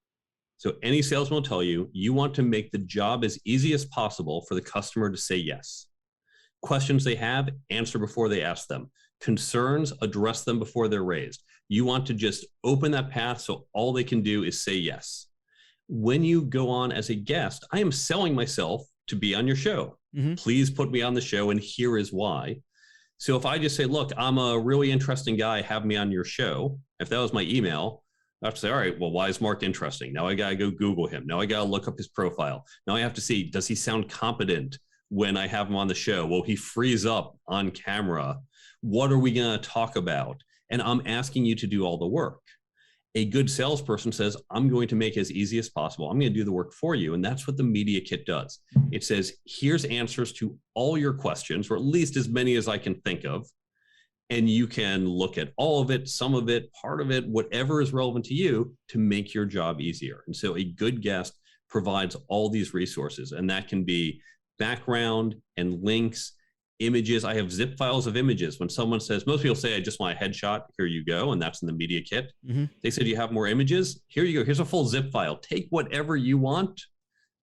so any salesman will tell you, you want to make the job as easy as possible for the customer to say yes. Questions they have, answer before they ask them. Concerns, address them before they're raised. You want to just open that path so all they can do is say yes. When you go on as a guest, I am selling myself to be on your show. Mm-hmm. Please put me on the show, and here is why. So if I just say, look, I'm a really interesting guy, have me on your show, if that was my email, I have to say, all right, well, why is Mark interesting? Now I got to go Google him. Now I got to look up his profile. Now I have to see, does he sound competent when I have him on the show? Will he freeze up on camera? What are we going to talk about? And I'm asking you to do all the work. A good salesperson says, I'm going to make it as easy as possible. I'm going to do the work for you. And that's what the media kit does. It says, here's answers to all your questions, or at least as many as I can think of. And you can look at all of it, some of it, part of it, whatever is relevant to you to make your job easier. And so a good guest provides all these resources, and that can be background and links, images. I have zip files of images. When someone says, most people say, I just want a headshot, here you go. And that's in the media kit. Mm-hmm. They said, you have more images? Here you go. Here's a full zip file. Take whatever you want,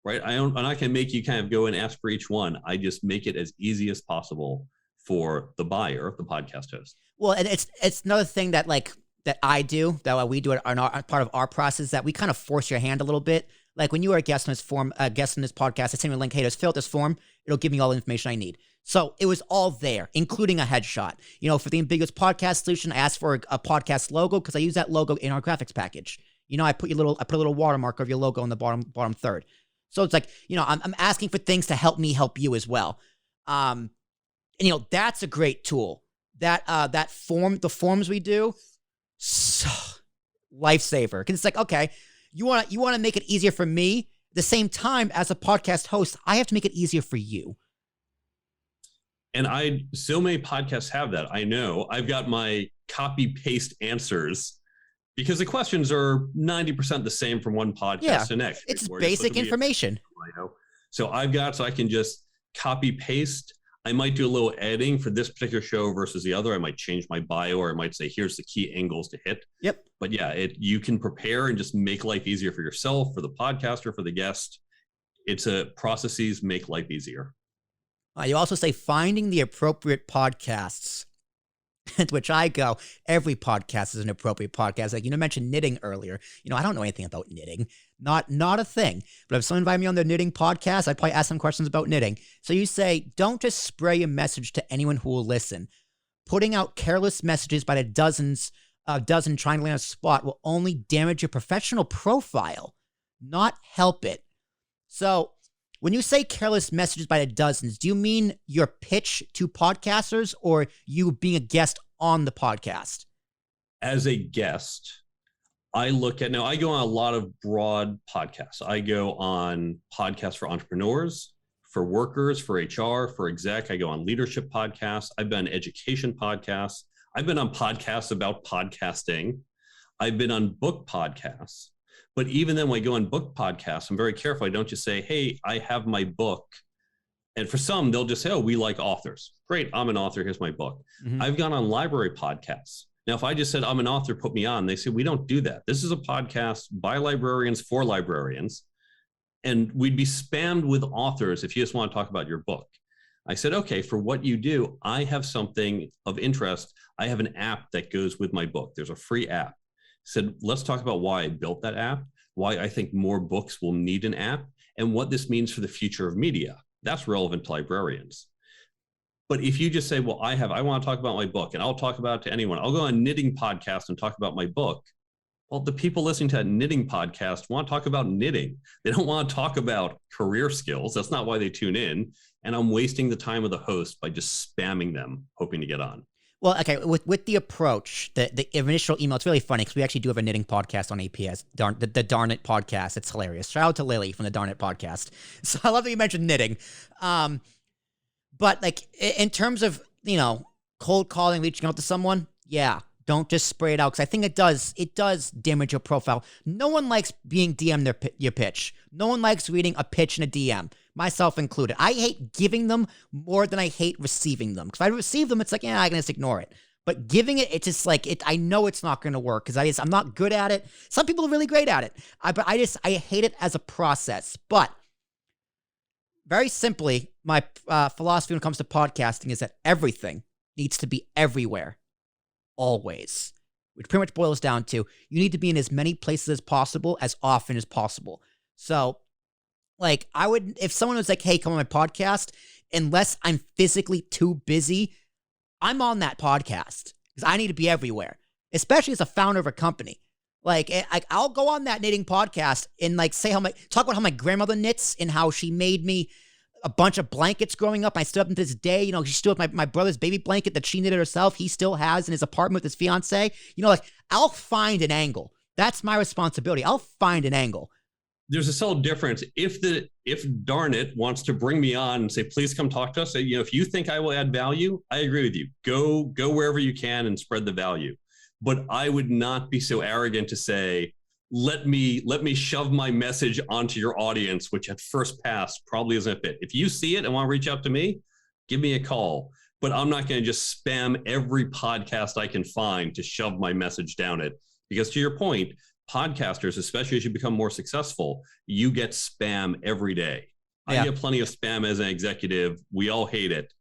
right? And I can make you kind of go and ask for each one. I just make it as easy as possible for the buyer, the podcast host. Well, and it's another thing that I do, that we do it on part of our process, that we kind of force your hand a little bit. Like when you are a guest on this podcast, I send you a link, hey, just fill out this form. It'll give me all the information I need. So it was all there, including a headshot. You know, for the Ambiguous podcast solution, I asked for a podcast logo because I use that logo in our graphics package. You know, I put a little watermark of your logo on the bottom third. So it's like, you know, I'm asking for things to help me help you as well. And, you know, that's a great tool. The forms we do, so lifesaver. Because it's like, okay, you want to make it easier for me. At the same time, as a podcast host, I have to make it easier for you. And so many podcasts have that. I know I've got my copy paste answers because the questions are 90% the same from one podcast to next. It's basic information. So I can just copy paste. I might do a little editing for this particular show versus the other. I might change my bio, or I might say, here's the key angles to hit. Yep. But yeah, you can prepare and just make life easier for yourself, for the podcaster, for the guest. Processes make life easier. You also say finding the appropriate podcasts, to which I go, every podcast is an appropriate podcast. Like, you mentioned knitting earlier. You know, I don't know anything about knitting. Not a thing. But if someone invited me on their knitting podcast, I'd probably ask them questions about knitting. So you say, don't just spray a message to anyone who will listen. Putting out careless messages by the dozen trying to land a spot will only damage your professional profile, not help it. So when you say careless messages by the dozens, do you mean your pitch to podcasters or you being a guest on the podcast? As a guest, I go on a lot of broad podcasts. I go on podcasts for entrepreneurs, for workers, for HR, for exec. I go on leadership podcasts. I've been on education podcasts. I've been on podcasts about podcasting. I've been on book podcasts. But even then, when I go on book podcasts, I'm very careful. I don't just say, hey, I have my book. And for some, they'll just say, oh, we like authors. Great, I'm an author. Here's my book. Mm-hmm. I've gone on library podcasts. Now, if I just said, I'm an author, put me on, they say, we don't do that. This is a podcast by librarians for librarians. And we'd be spammed with authors if you just want to talk about your book. I said, okay, for what you do, I have something of interest. I have an app that goes with my book. There's a free app. Said, let's talk about why I built that app, why I think more books will need an app, and what this means for the future of media. That's relevant to librarians. But if you just say, well, I want to talk about my book, and I'll talk about it to anyone. I'll go on a knitting podcast and talk about my book. Well, the people listening to that knitting podcast want to talk about knitting. They don't want to talk about career skills. That's not why they tune in. And I'm wasting the time of the host by just spamming them, hoping to get on. Well, okay, with the approach, the initial email, it's really funny because we actually do have a knitting podcast on APS, the Darn It podcast. It's hilarious. Shout out to Lily from the Darn It podcast. So I love that you mentioned knitting. But like in terms of, cold calling, reaching out to someone, yeah, don't just spray it out, because I think it does damage your profile. No one likes being DM'd your pitch. No one likes reading a pitch in a DM, myself included. I hate giving them more than I hate receiving them. Because if I receive them, it's like, I can just ignore it. But giving it, it's just like, I know it's not going to work because I'm not good at it. Some people are really great at it. But I hate it as a process. But very simply, my philosophy when it comes to podcasting is that everything needs to be everywhere, always, which pretty much boils down to you need to be in as many places as possible, as often as possible. So, like, if someone was like, hey, come on my podcast, unless I'm physically too busy, I'm on that podcast because I need to be everywhere, especially as a founder of a company. Like, I'll go on that knitting podcast and like talk about how my grandmother knits and how she made me a bunch of blankets growing up. I still up to this day, she still has my brother's baby blanket that she knitted herself. He still has in his apartment with his fiance. Like, I'll find an angle. That's my responsibility. I'll find an angle. There's a subtle difference. If Darn It wants to bring me on and say, please come talk to us. If you think I will add value, I agree with you. Go wherever you can and spread the value. But I would not be so arrogant to say, let me shove my message onto your audience, which at first pass probably isn't a fit. If you see it and want to reach out to me, give me a call. But I'm not going to just spam every podcast I can find to shove my message down it. Because to your point, podcasters, especially as you become more successful, you get spam every day. Yeah. I get plenty of spam as an executive. We all hate it.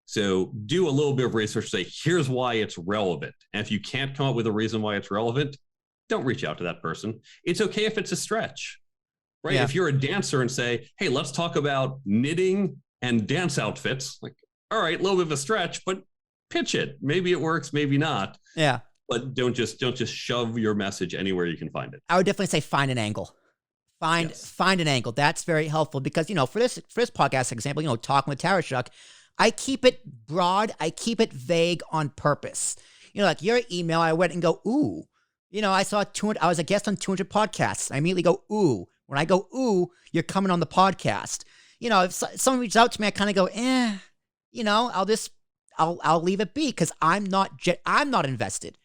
So do a little bit of research, say, here's why it's relevant. And if you can't come up with a reason why it's relevant, don't reach out to that person. It's okay if it's a stretch, right? Yeah. If you're a dancer and say, hey, let's talk about knitting and dance outfits, like, all right, a little bit of a stretch, but pitch it. Maybe it works, maybe not. Yeah. But don't just shove your message anywhere you can find it. I would definitely say find an angle. Find an angle. That's very helpful because, for this podcast example, talking with Tarashuk, I keep it broad. I keep it vague on purpose. Like your email, I went and go, ooh. I saw 200. I was a guest on 200 podcasts. I immediately go, ooh. When I go, ooh, you're coming on the podcast. If someone reaches out to me, I kind of go, I'll leave it be because I'm not invested.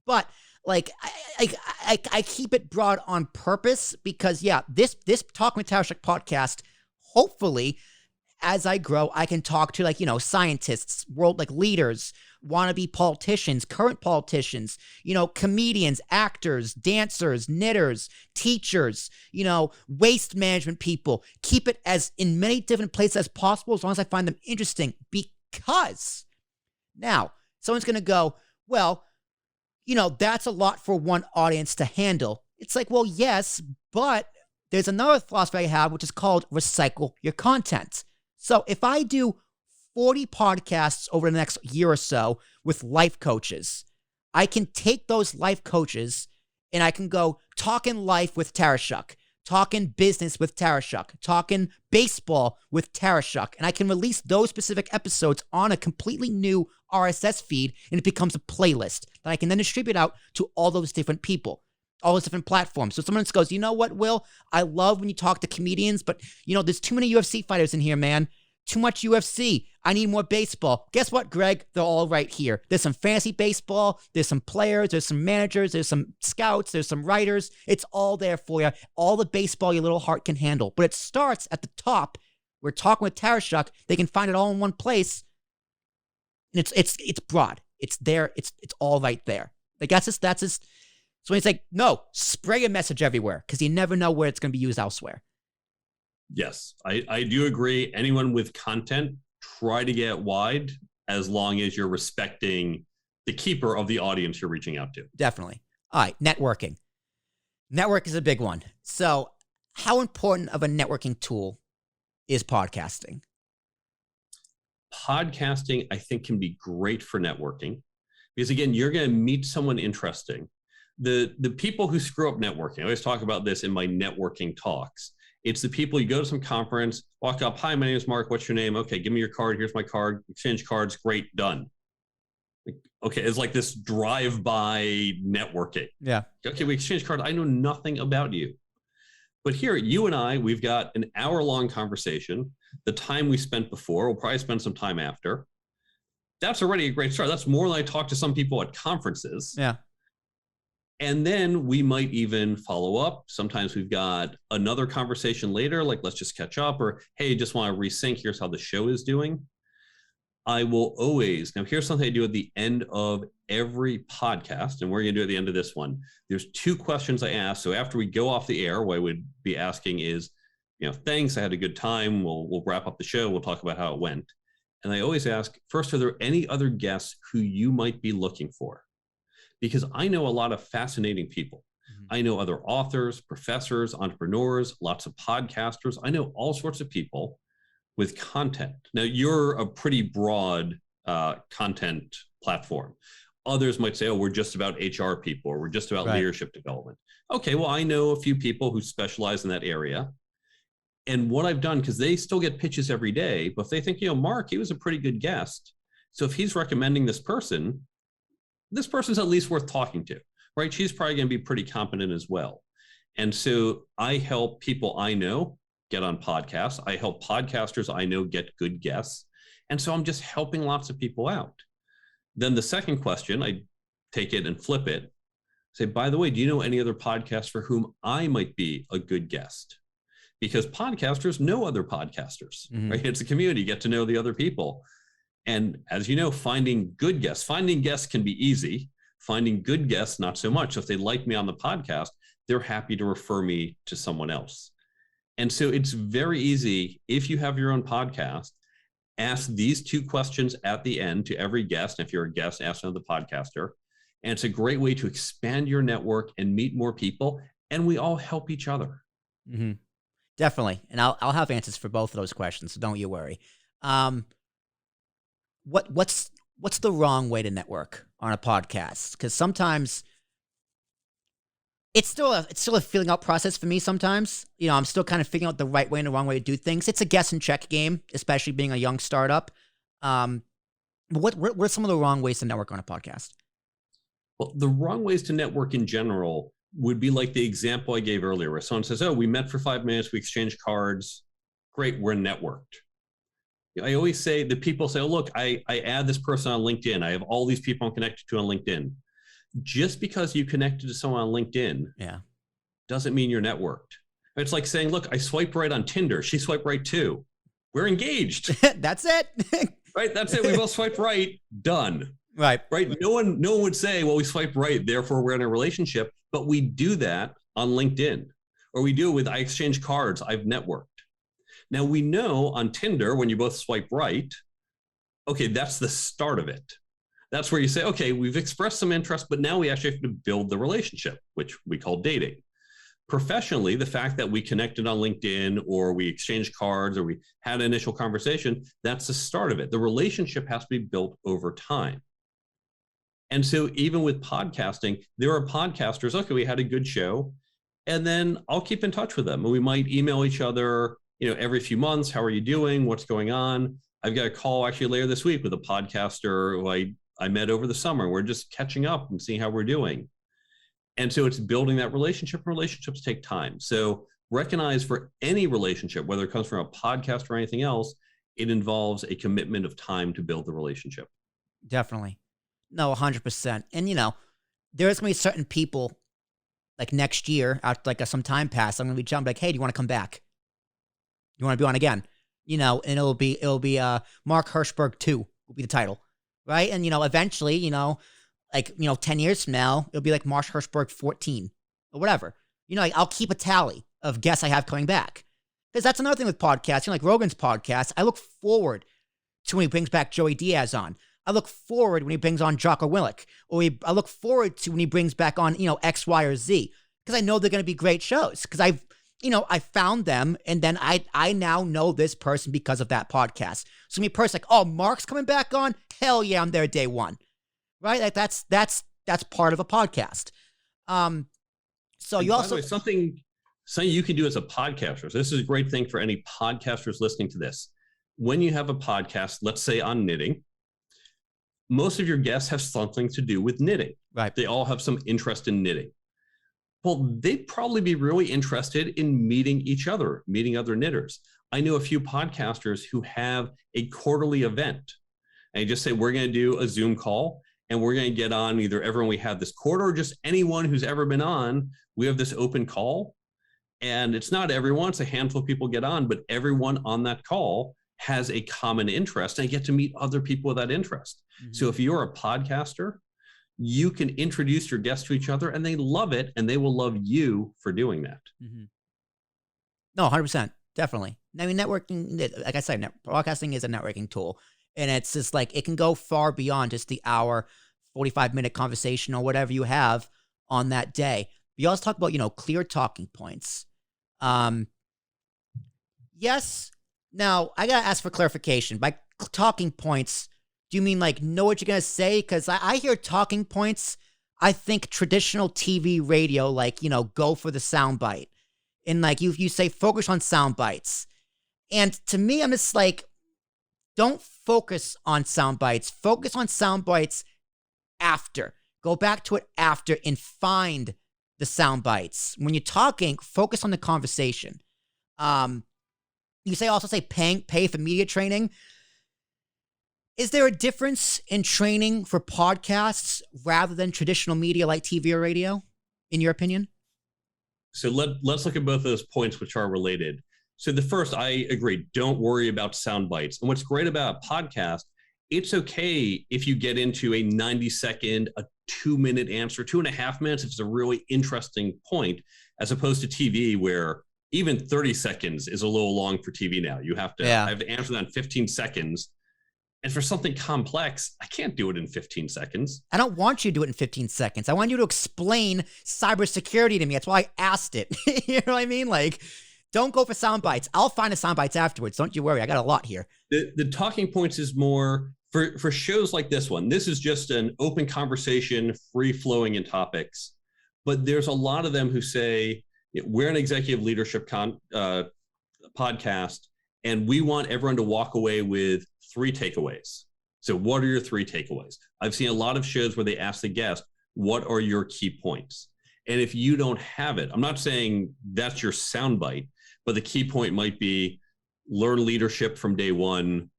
But like I keep it broad on purpose because this Talking with Tarashuk podcast, hopefully, as I grow, I can talk to scientists, world leaders, wannabe politicians, current politicians, comedians, actors, dancers, knitters, teachers, waste management people. Keep it as in many different places as possible as long as I find them interesting, because now someone's going to go, well, that's a lot for one audience to handle. It's like, well, yes, but there's another philosophy I have, which is called recycle your content. So if I do 40 podcasts over the next year or so with life coaches, I can take those life coaches and I can go talking life with Tarashuk, talking business with Tarashuk, talking baseball with Tarashuk, and I can release those specific episodes on a completely new RSS feed, and it becomes a playlist that I can then distribute out to all those different people, all those different platforms. So someone just goes, you know what, Will? I love when you talk to comedians, but there's too many UFC fighters in here, man. Too much UFC. I need more baseball. Guess what, Greg? They're all right here. There's some fantasy baseball. There's some players. There's some managers. There's some scouts. There's some writers. It's all there for you. All the baseball your little heart can handle. But it starts at the top. We're talking with Tarashuk. They can find it all in one place. And it's broad. It's there. It's all right there. Like that's just. So he's like, no, spray a message everywhere because you never know where it's going to be used elsewhere. Yes, I do agree. Anyone with content, try to get wide as long as you're respecting the keeper of the audience you're reaching out to. Definitely. All right, networking. Network is a big one. So how important of a networking tool is podcasting? Podcasting, I think, can be great for networking because, again, you're going to meet someone interesting. The people who screw up networking, I always talk about this in my networking talks. It's the people you go to some conference, walk up, hi, my name is Mark, what's your name? Okay, give me your card, here's my card, exchange cards, great, done. Okay, it's like this drive-by networking. Yeah. Okay, we exchange cards, I know nothing about you. But here, you and I, we've got an hour-long conversation. The time we spent before, we'll probably spend some time after. That's already a great start. That's more than I talk to some people at conferences. Yeah. And then we might even follow up. Sometimes we've got another conversation later, like let's just catch up, or hey, just want to resync. Here's how the show is doing. I will always, now here's something I do at the end of every podcast, and we're going to do at the end of this one. There's 2 questions I ask. So after we go off the air, what I would be asking is, thanks, I had a good time. We'll wrap up the show. We'll talk about how it went. And I always ask, first, are there any other guests who you might be looking for? Because I know a lot of fascinating people. I know other authors, professors, entrepreneurs, lots of podcasters. I know all sorts of people with content. Now, you're a pretty broad content platform. Others might say, oh, we're just about HR people, or we're just about leadership development. Okay, well, I know a few people who specialize in that area. And what I've done, because they still get pitches every day, but if they think, Mark, he was a pretty good guest. So if he's recommending this person's at least worth talking to, right? She's probably going to be pretty competent as well. And so I help people I know get on podcasts. I help podcasters I know get good guests. And so I'm just helping lots of people out. Then the second question, I take it and flip it. Say, by the way, do you know any other podcasts for whom I might be a good guest? Because podcasters know other podcasters, right? It's a community, get to know the other people. And as you know, finding guests can be easy. Finding good guests, not so much. So if they like me on the podcast, they're happy to refer me to someone else. And so it's very easy. If you have your own podcast, ask these 2 questions at the end to every guest. If you're a guest, ask another podcaster. And it's a great way to expand your network and meet more people. And we all help each other. Definitely. And I'll have answers for both of those questions, so don't you worry. What's the wrong way to network on a podcast? Because sometimes it's still a filling out process for me sometimes. I'm still kind of figuring out the right way and the wrong way to do things. It's a guess and check game, especially being a young startup. What are some of the wrong ways to network on a podcast? Well, the wrong ways to network in general would be like the example I gave earlier, where someone says, oh, we met for 5 minutes, we exchanged cards. Great, we're networked. I always say that people say, oh, look, I add this person on LinkedIn. I have all these people I'm connected to on LinkedIn. Just because you connected to someone on LinkedIn doesn't mean you're networked. It's like saying, look, I swiped right on Tinder. She swiped right too. We're engaged. That's it. Right? That's it. We both swiped right. Done. Right. No one would say, well, we swiped right, therefore we're in a relationship. But we do that on LinkedIn. Or we do it with, I exchange cards. I've networked. Now, we know on Tinder, when you both swipe right, okay, that's the start of it. That's where you say, okay, we've expressed some interest, but now we actually have to build the relationship, which we call dating. Professionally, the fact that we connected on LinkedIn, or we exchanged cards, or we had an initial conversation, that's the start of it. The relationship has to be built over time. And so even with podcasting, there are podcasters, okay, we had a good show, and then I'll keep in touch with them. And we might email each other, every few months. How are you doing? What's going on? I've got a call actually later this week with a podcaster who I met over the summer. We're just catching up and seeing how we're doing. And so it's building that relationship. Relationships take time. So recognize for any relationship, whether it comes from a podcast or anything else, it involves a commitment of time to build the relationship. Definitely. No, 100%. And, there's going to be certain people, like next year, after like some time pass, I'm going to be jumping like, hey, do you want to come back? You want to be on again? And it'll be Mark Herschberg 2 will be the title, right? And, eventually, 10 years from now, it'll be like Mark Herschberg 14 or whatever. I'll keep a tally of guests I have coming back. Because that's another thing with podcasts. Like Rogan's podcast, I look forward to when he brings back Joey Diaz on. I look forward when he brings on Jocko Willink. Or I look forward to when he brings back on, X, Y, or Z. Because I know they're going to be great shows. Because I found them, and then I now know this person because of that podcast. So me person like, oh, Mark's coming back on? Hell yeah, I'm there day one. Right? Like that's part of a podcast. So and you also by the way, something you can do as a podcaster. So this is a great thing for any podcasters listening to this. When you have a podcast, let's say on knitting, most of your guests have something to do with knitting. Right. They all have some interest in knitting. Well, they'd probably be really interested in meeting each other, meeting other knitters. I know a few podcasters who have a quarterly event and you just say, we're going to do a Zoom call and we're going to get on either everyone we have this quarter or just anyone who's ever been on. We have this open call, and it's not everyone, it's a handful of people get on, but everyone on that call has a common interest and I get to meet other people with that interest. Mm-hmm. So if you're a podcaster, you can introduce your guests to each other and they love it and they will love you for doing that. Mm-hmm. No, 100%. Definitely. I mean, networking, like I said, broadcasting is a networking tool. And it's just like, it can go far beyond just the hour, 45-minute conversation or whatever you have on that day. We also talk about, clear talking points. Yes. Now, I got to ask for clarification. By talking points, do you mean like know what you're going to say? Because I hear talking points. I think traditional TV, radio, like, go for the soundbite. And like you say, focus on sound bites. And to me, I'm just like, don't focus on sound bites. Focus on sound bites after. Go back to it after and find the sound bites. When you're talking, focus on the conversation. You also say pay for media training. Is there a difference in training for podcasts rather than traditional media like TV or radio, in your opinion? So let's look at both of those points, which are related. So the first, I agree, don't worry about sound bites. And what's great about a podcast, it's okay if you get into a 90-second, a 2-minute answer, 2.5 minutes if it's a really interesting point, as opposed to TV where even 30 seconds is a little long for TV now. I have to answer that in 15 seconds. And for something complex, I can't do it in 15 seconds. I don't want you to do it in 15 seconds. I want you to explain cybersecurity to me. That's why I asked it. You know what I mean? Like, don't go for sound bites. I'll find the sound bites afterwards. Don't you worry. I got a lot here. The talking points is more for shows like this one. This is just an open conversation, free flowing in topics. But there's a lot of them who say, we're an executive leadership podcast, and we want everyone to walk away with 3 takeaways. So what are your 3 takeaways? I've seen a lot of shows where they ask the guest, what are your key points? And if you don't have it, I'm not saying that's your soundbite, but the key point might be learn leadership from day one,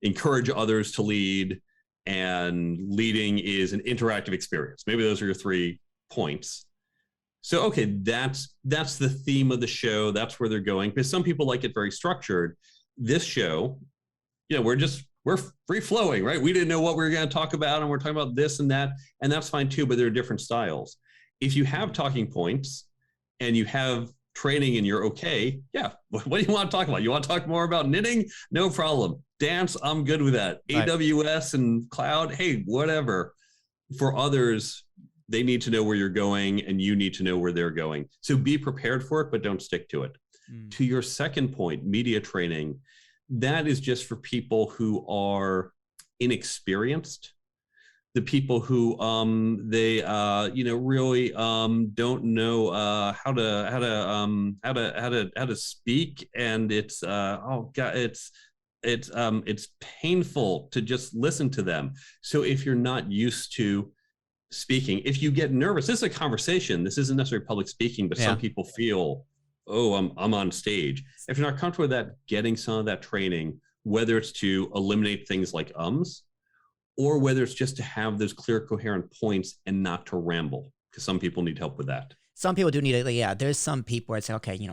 encourage others to lead, and leading is an interactive experience. Maybe those are your 3 points. So, okay, that's the theme of the show. That's where they're going. Because some people like it very structured. This show, we're free flowing, right? We didn't know what we were going to talk about, and we're talking about this and that, and that's fine too, but there are different styles. If you have talking points and you have training and you're okay, what do you want to talk about? You want to talk more about knitting? No problem. Dance, I'm good with that. Right. AWS and cloud, hey, whatever. For others, they need to know where you're going and you need to know where they're going. So be prepared for it, but don't stick to it. To your second point, media training, that is just for people who are inexperienced, the people who really don't know how to speak, and it's it's painful to just listen to them. So if you're not used to speaking, if you get nervous, this is a conversation. This isn't necessarily public speaking, but some people feel, oh, I'm on stage. If you're not comfortable with that, getting some of that training, whether it's to eliminate things like ums, or whether it's just to have those clear, coherent points and not to ramble, because some people need help with that. Some people do need it. Yeah, there's some people where it's like, okay,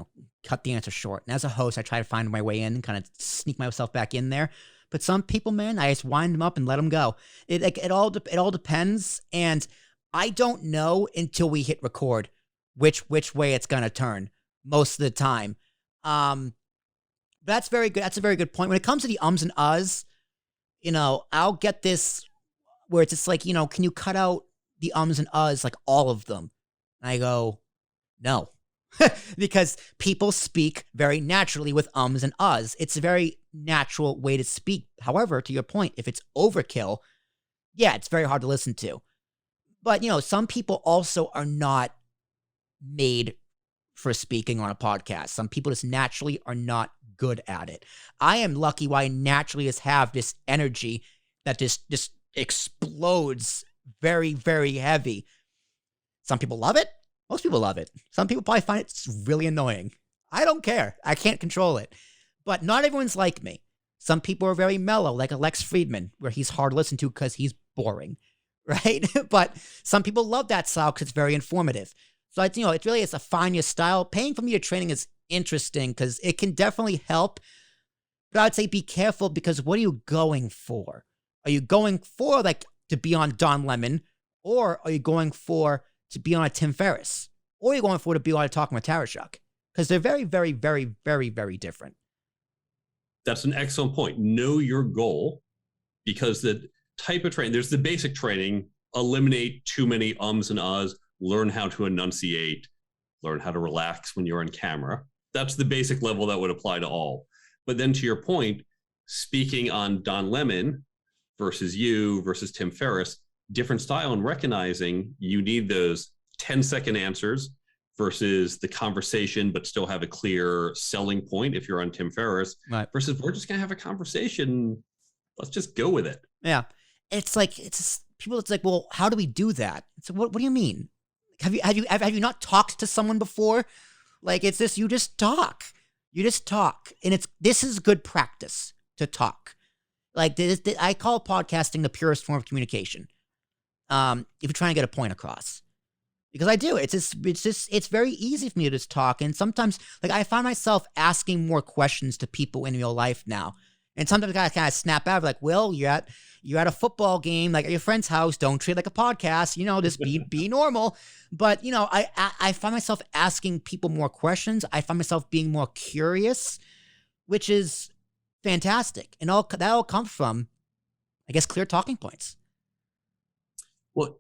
cut the answer short. And as a host, I try to find my way in, kind of sneak myself back in there. But some people, man, I just wind them up and let them go. It all depends. And I don't know until we hit record which way it's going to turn most of the time. That's very good. That's a very good point. When it comes to the ums and uhs, I'll get this where it's just like, can you cut out the ums and uhs, like all of them? And I go, no, because people speak very naturally with ums and uhs. It's a very natural way to speak. However, to your point, if it's overkill, it's very hard to listen to. But, some people also are not made for speaking on a podcast. Some people just naturally are not good at it. I am lucky why I naturally just have this energy that just explodes very, very heavy. Some people love it. Most people love it. Some people probably find it really annoying. I don't care. I can't control it. But not everyone's like me. Some people are very mellow, like Alex Friedman, where he's hard to listen to because he's boring, right? But some people love that style because it's very informative. So it's, it really is a find your style. Paying for media training is interesting because it can definitely help. But I would say be careful, because what are you going for? Are you going for like to be on Don Lemon, or are you going for to be on a Tim Ferriss, or are you going for to be on a Talking with Tarashuk? Because they're very, very, very, very, very different. That's an excellent point. Know your goal, because the type of training, there's the basic training, eliminate too many ums and ahs, learn how to enunciate, learn how to relax when you're on camera. That's the basic level that would apply to all. But then to your point, speaking on Don Lemon versus you versus Tim Ferriss, different style, and recognizing you need those 10-second answers versus the conversation, but still have a clear selling point if you're on Tim Ferriss, Right. versus we're just going to have a conversation. Let's just go with it. Yeah. It's like, people, it's like, well, how do we do that? It's like, what do you mean? Have you not talked to someone before? Like, it's this, you just talk. You just talk. And this is good practice to talk. Like, I call podcasting the purest form of communication. If you're trying to get a point across. Because I do. It's very easy for me to just talk. And sometimes, like, I find myself asking more questions to people in real life now. And sometimes I kind of snap out, like, well, you're at a football game, like at your friend's house. Don't treat it like a podcast. Just be normal. But I find myself asking people more questions. I find myself being more curious, which is fantastic. And that all comes from, I guess, clear talking points. Well,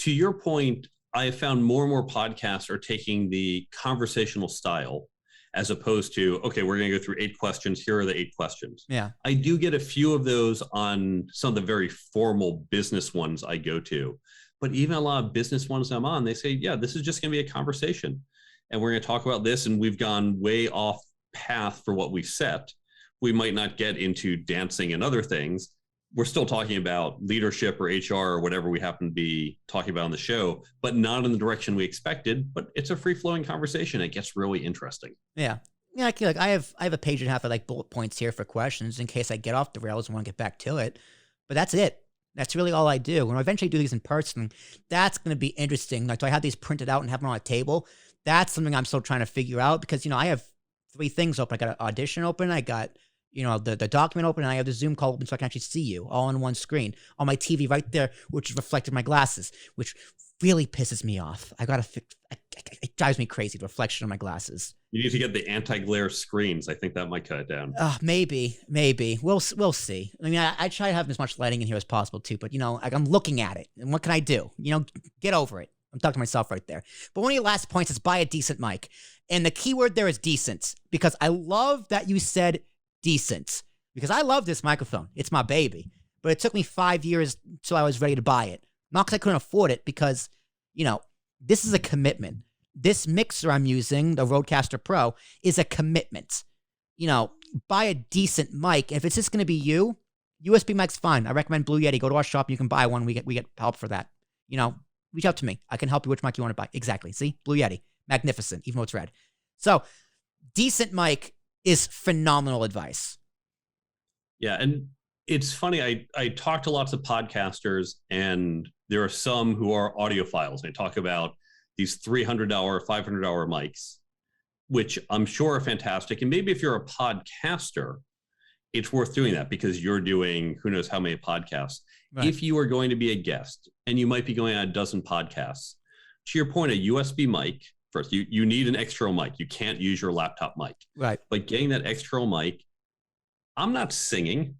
to your point, I have found more and more podcasts are taking the conversational style as opposed to, okay, we're going to go through 8 questions. Here are the 8 questions. Yeah. I do get a few of those on some of the very formal business ones I go to. But even a lot of business ones I'm on, they say, yeah, this is just going to be a conversation. And we're going to talk about this. And we've gone way off path for what we set. We might not get into dancing and other things. We're still talking about leadership or HR or whatever we happen to be talking about on the show, but not in the direction we expected. But it's a free-flowing conversation. It gets really interesting. Yeah. Yeah, like I have a page and a half of like bullet points here for questions in case I get off the rails and want to get back to it. But that's it. That's really all I do. When I eventually do these in person, that's going to be interesting. Like, do I have these printed out and have them on a table? That's something I'm still trying to figure out because, I have 3 things open. I got an audition open. I got the document open, and I have the Zoom call open so I can actually see you all on one screen on my TV right there, which is reflected in my glasses, which really pisses me off. I gotta fix. It drives me crazy, the reflection of my glasses. You need to get the anti-glare screens. I think that might cut it down. Maybe. We'll see. I mean, I try to have as much lighting in here as possible too, but I'm looking at it, and what can I do? Get over it. I'm talking to myself right there. But one of your last points is buy a decent mic, and the key word there is decent, because I love that you said decent, because I love this microphone. It's my baby. But it took me 5 years till I was ready to buy it. Not because I couldn't afford it, because, this is a commitment. This mixer I'm using, the Rodecaster Pro, is a commitment. Buy a decent mic. If it's just going to be you, USB mic's fine. I recommend Blue Yeti. Go to our shop. You can buy one. We get help for that. Reach out to me. I can help you which mic you want to buy. Exactly. See? Blue Yeti. Magnificent, even though it's red. So, decent mic is phenomenal advice. Yeah. And it's funny. I talk to lots of podcasters, and there are some who are audiophiles. They talk about these $300, $500 mics, which I'm sure are fantastic. And maybe if you're a podcaster, it's worth doing that because you're doing who knows how many podcasts. Right. If you are going to be a guest, and you might be going on a dozen podcasts, to your point, a USB mic, first, you need an external mic. You can't use your laptop mic. Right. But getting that external mic, I'm not singing.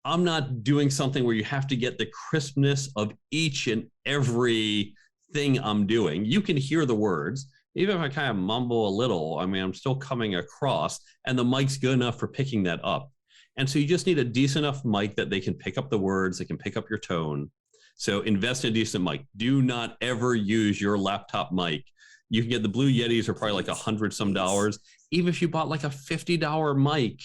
I'm not doing something where you have to get the crispness of each and every thing I'm doing. You can hear the words. Even if I kind of mumble a little, I'm still coming across, and the mic's good enough for picking that up. And so you just need a decent enough mic that they can pick up the words, they can pick up your tone. So invest in a decent mic. Do not ever use your laptop mic. You can get the Blue Yetis are probably like $100 some. Even if you bought like a $50 mic,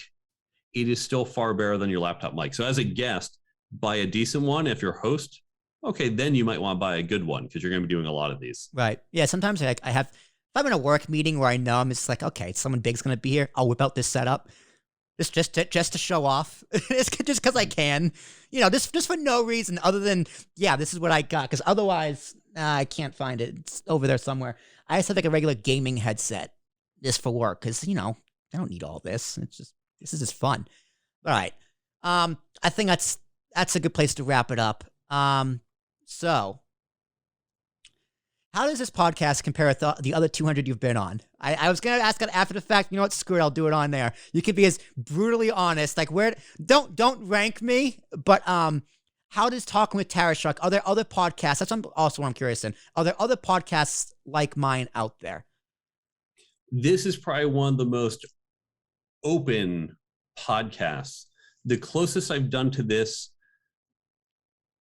it is still far better than your laptop mic. So as a guest, buy a decent one. If you're a host, okay, then you might want to buy a good one because you're going to be doing a lot of these. Right. Yeah. Sometimes if I'm in a work meeting where I know I'm just like, okay, someone big's going to be here, I'll whip out this setup. Just to show off. It's just because I can. Just for no reason other than, this is what I got. Because otherwise, I can't find it. It's over there somewhere. I just have like a regular gaming headset just for work. Because, I don't need all this. This is just fun. All right. I think that's a good place to wrap it up. So how does this podcast compare with the other 200 you've been on? I was going to ask that after the fact. You know what? Screw it. I'll do it on there. You can be as brutally honest. Like, don't rank me, but how does Talking with Tarashuk, are there other podcasts? That's also what I'm curious in. Are there other podcasts like mine out there? This is probably one of the most open podcasts. The closest I've done to this,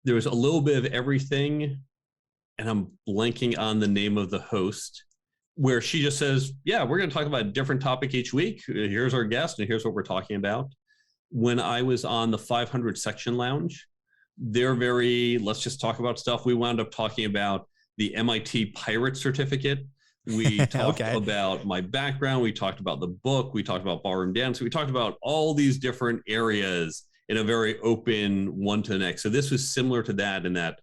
there was a little bit of everything, and I'm blanking on the name of the host, where she just says, we're going to talk about a different topic each week. Here's our guest, and here's what we're talking about. When I was on the 500 Section Lounge, they're very, let's just talk about stuff. We wound up talking about the MIT Pirate Certificate. We talked about my background. We talked about the book. We talked about ballroom dance. We talked about all these different areas in a very open one to the next. So this was similar to that in that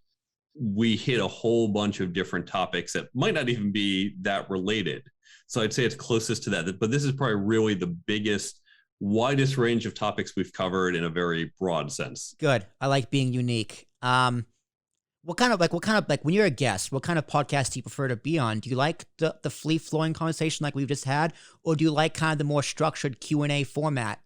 we hit a whole bunch of different topics that might not even be that related. So I'd say it's closest to that. But this is probably really the biggest, widest range of topics we've covered in a very broad sense. Good. I like being unique. What kind of when you're a guest, what kind of podcast do you prefer to be on? Do you like the free flowing conversation like we've just had, or do you like kind of the more structured Q&A format?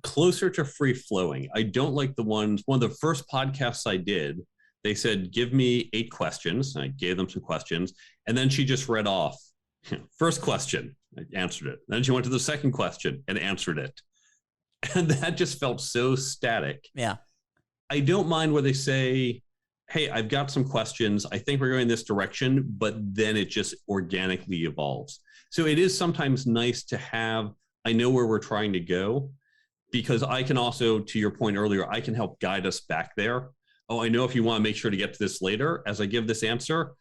Closer to free flowing. I don't like one of the first podcasts I did, they said, give me 8 questions. I gave them some questions. And then she just read off first question, I answered it. Then she went to the second question and answered it. And that just felt so static. Yeah. I don't mind where they say, hey, I've got some questions. I think we're going this direction, but then it just organically evolves. So it is sometimes nice to have, I know where we're trying to go, because I can also, to your point earlier, I can help guide us back there. Oh, I know if you want to make sure to get to this later, as I give this answer,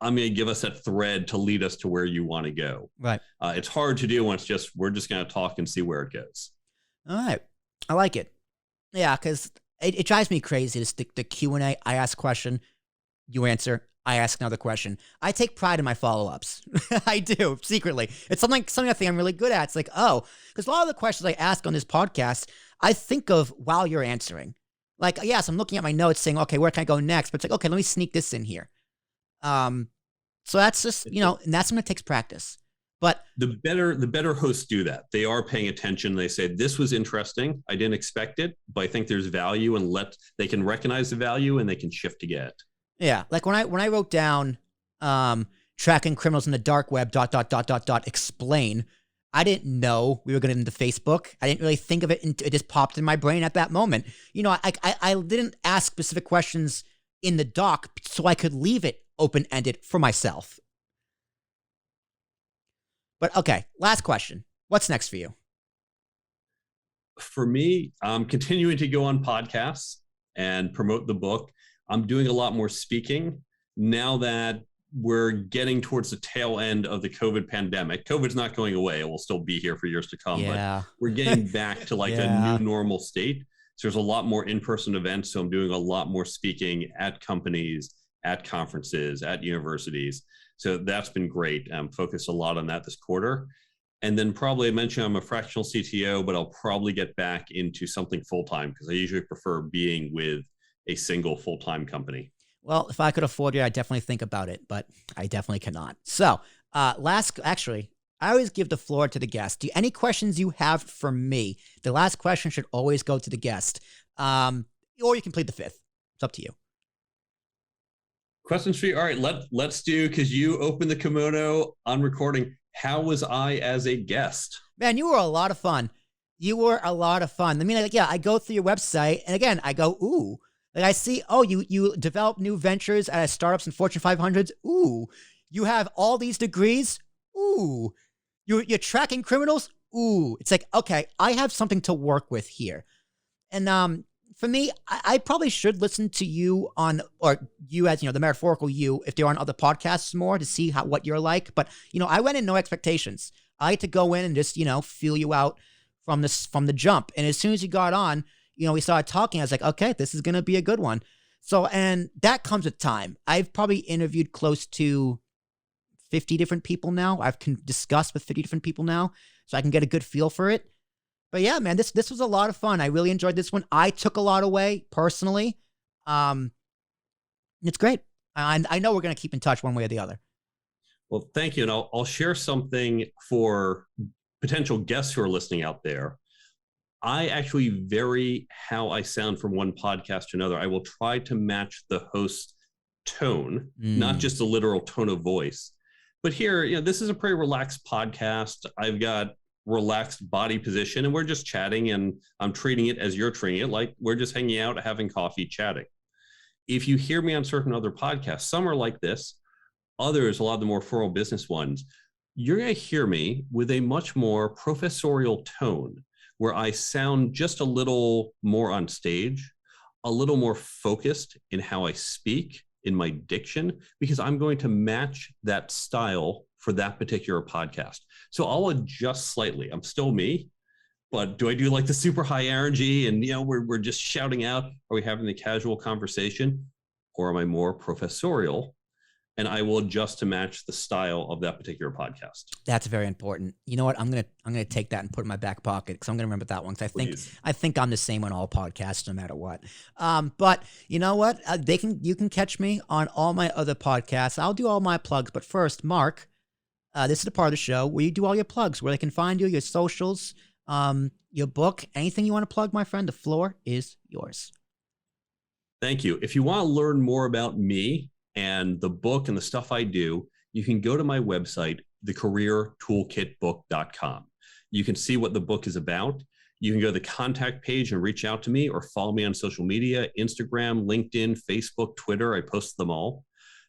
I'm going to give us that thread to lead us to where you want to go. Right. It's hard to do when we're just going to talk and see where it goes. All right. I like it. Yeah, because it drives me crazy. It's the Q&A. I ask a question, you answer, I ask another question. I take pride in my follow-ups. I do, secretly. It's something I think I'm really good at. It's like, because a lot of the questions I ask on this podcast, I think of while you're answering. Like, yes, I'm looking at my notes saying, okay, where can I go next? But it's like, okay, let me sneak this in here. So that's just, and that's when it takes practice. But the better hosts do that. They are paying attention. They say, this was interesting. I didn't expect it, but I think there's value, and they can recognize the value and they can shift to get it. Yeah. Like when I wrote down, tracking criminals in the dark web, ... explain, I didn't know we were going into Facebook. I didn't really think of it. It just popped in my brain at that moment. I didn't ask specific questions in the doc so I could leave it open-ended for myself. But okay, last question. What's next for you? For me, I'm continuing to go on podcasts and promote the book. I'm doing a lot more speaking now that we're getting towards the tail end of the COVID pandemic. COVID's not going away. It will still be here for years to come, but we're getting back to a new normal state. So there's a lot more in-person events. So I'm doing a lot more speaking at companies, at conferences, at universities. So that's been great. I'm focused a lot on that this quarter. And then probably I mentioned I'm a fractional CTO, but I'll probably get back into something full-time because I usually prefer being with a single full-time company. Well, if I could afford it, I'd definitely think about it, but I definitely cannot. So actually, I always give the floor to the guest. Any questions you have for me, the last question should always go to the guest. Or you can plead the fifth. It's up to you. Questions for you. All right, let's do, because you opened the kimono on recording. How was I as a guest? Man, you were a lot of fun. You were a lot of fun. I mean, I go through your website, and again, I go, ooh. Like I see, you develop new ventures at startups and Fortune 500s. Ooh, you have all these degrees. Ooh, you're tracking criminals. Ooh, it's like, okay, I have something to work with here. And for me, I probably should listen to you or you as, the metaphorical you, if they're on other podcasts more to see what you're like. But, I went in no expectations. I like to go in and just, feel you out from the jump. And as soon as you got on, we started talking. I was like, okay, this is going to be a good one. So, and that comes with time. I've probably interviewed close to 50 different people now. I've discussed with 50 different people now, so I can get a good feel for it. But yeah, man, this was a lot of fun. I really enjoyed this one. I took a lot away personally. It's great. I know we're going to keep in touch one way or the other. Well, thank you. And I'll share something for potential guests who are listening out there. I actually vary how I sound from one podcast to another. I will try to match the host's tone, not just the literal tone of voice. But here, this is a pretty relaxed podcast. I've got relaxed body position and we're just chatting, and I'm treating it as you're treating it, like we're just hanging out, having coffee, chatting. If you hear me on certain other podcasts, some are like this, others, a lot of the more formal business ones, you're going to hear me with a much more professorial tone where I sound just a little more on stage, a little more focused in how I speak, in my diction, because I'm going to match that style for that particular podcast. So I'll adjust slightly. I'm still me, but do I do like the super high energy and, we're just shouting out? Are we having the casual conversation? Or am I more professorial? And I will adjust to match the style of that particular podcast. That's very important. You know what? I'm gonna take that and put it in my back pocket because I'm gonna remember that one. Because I think I'm the same on all podcasts, no matter what. But you know what? You can catch me on all my other podcasts. I'll do all my plugs. But first, Mark, this is the part of the show where you do all your plugs, where they can find you, your socials, your book, anything you want to plug, my friend. The floor is yours. Thank you. If you want to learn more about me and the book and the stuff I do, you can go to my website, thecareertoolkitbook.com. You can see what the book is about. You can go to the contact page and reach out to me or follow me on social media, Instagram, LinkedIn, Facebook, Twitter. I post them all.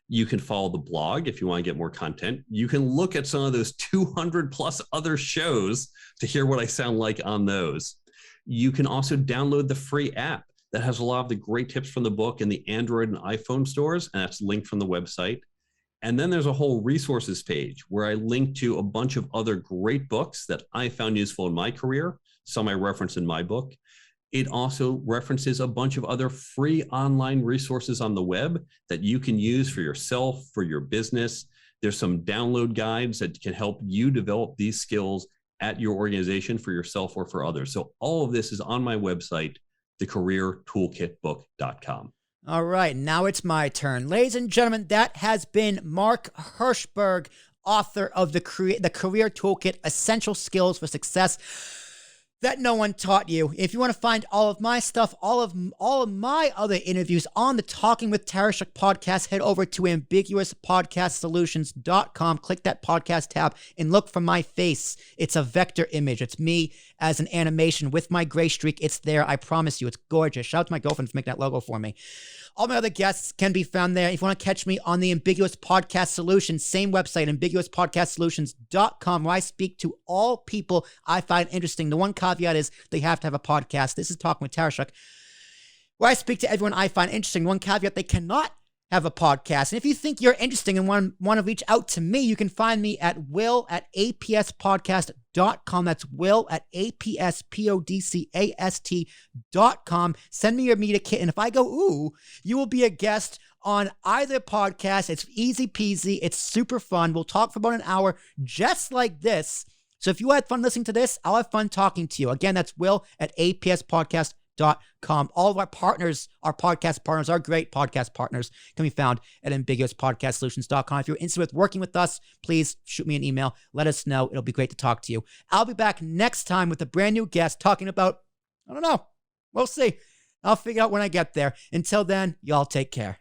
You can follow the blog if you want to get more content. You can look at some of those 200 plus other shows to hear what I sound like on those. You can also download the free app that has a lot of the great tips from the book in the Android and iPhone stores, and that's linked from the website. And then there's a whole resources page where I link to a bunch of other great books that I found useful in my career, some I reference in my book. It also references a bunch of other free online resources on the web that you can use for yourself, for your business. There's some download guides that can help you develop these skills at your organization for yourself or for others. So all of this is on my website, thecareertoolkitbook.com. All right, now it's my turn. Ladies and gentlemen, that has been Mark Herschberg, author of the Career Toolkit, Essential Skills for Success That No One Taught You. If you want to find all of my stuff, all of my other interviews on the Talking with Tarashuk podcast, head over to ambiguouspodcastsolutions.com. Click that podcast tab and look for my face. It's a vector image. It's me as an animation with my gray streak. It's there. I promise you. It's gorgeous. Shout out to my girlfriend for making that logo for me. All my other guests can be found there. If you want to catch me on the Ambiguous Podcast Solutions, same website, ambiguouspodcastsolutions.com, where I speak to all people I find interesting. The one caveat is they have to have a podcast. This is Talking with Tarashuk, where I speak to everyone I find interesting. One caveat, they cannot have a podcast. And if you think you're interesting and want to reach out to me, you can find me at will@apspodcast.com. That's will@apspodcast.com. Send me your media kit. And if I go, ooh, you will be a guest on either podcast. It's easy peasy. It's super fun. We'll talk for about an hour just like this. So if you had fun listening to this, I'll have fun talking to you. Again, that's will@apspodcast.com. All of our partners, our podcast partners, our great podcast partners can be found at ambiguouspodcastsolutions.com. If you're interested with working with us, please shoot me an email. Let us know. It'll be great to talk to you. I'll be back next time with a brand new guest talking about, I don't know. We'll see. I'll figure out when I get there. Until then, y'all take care.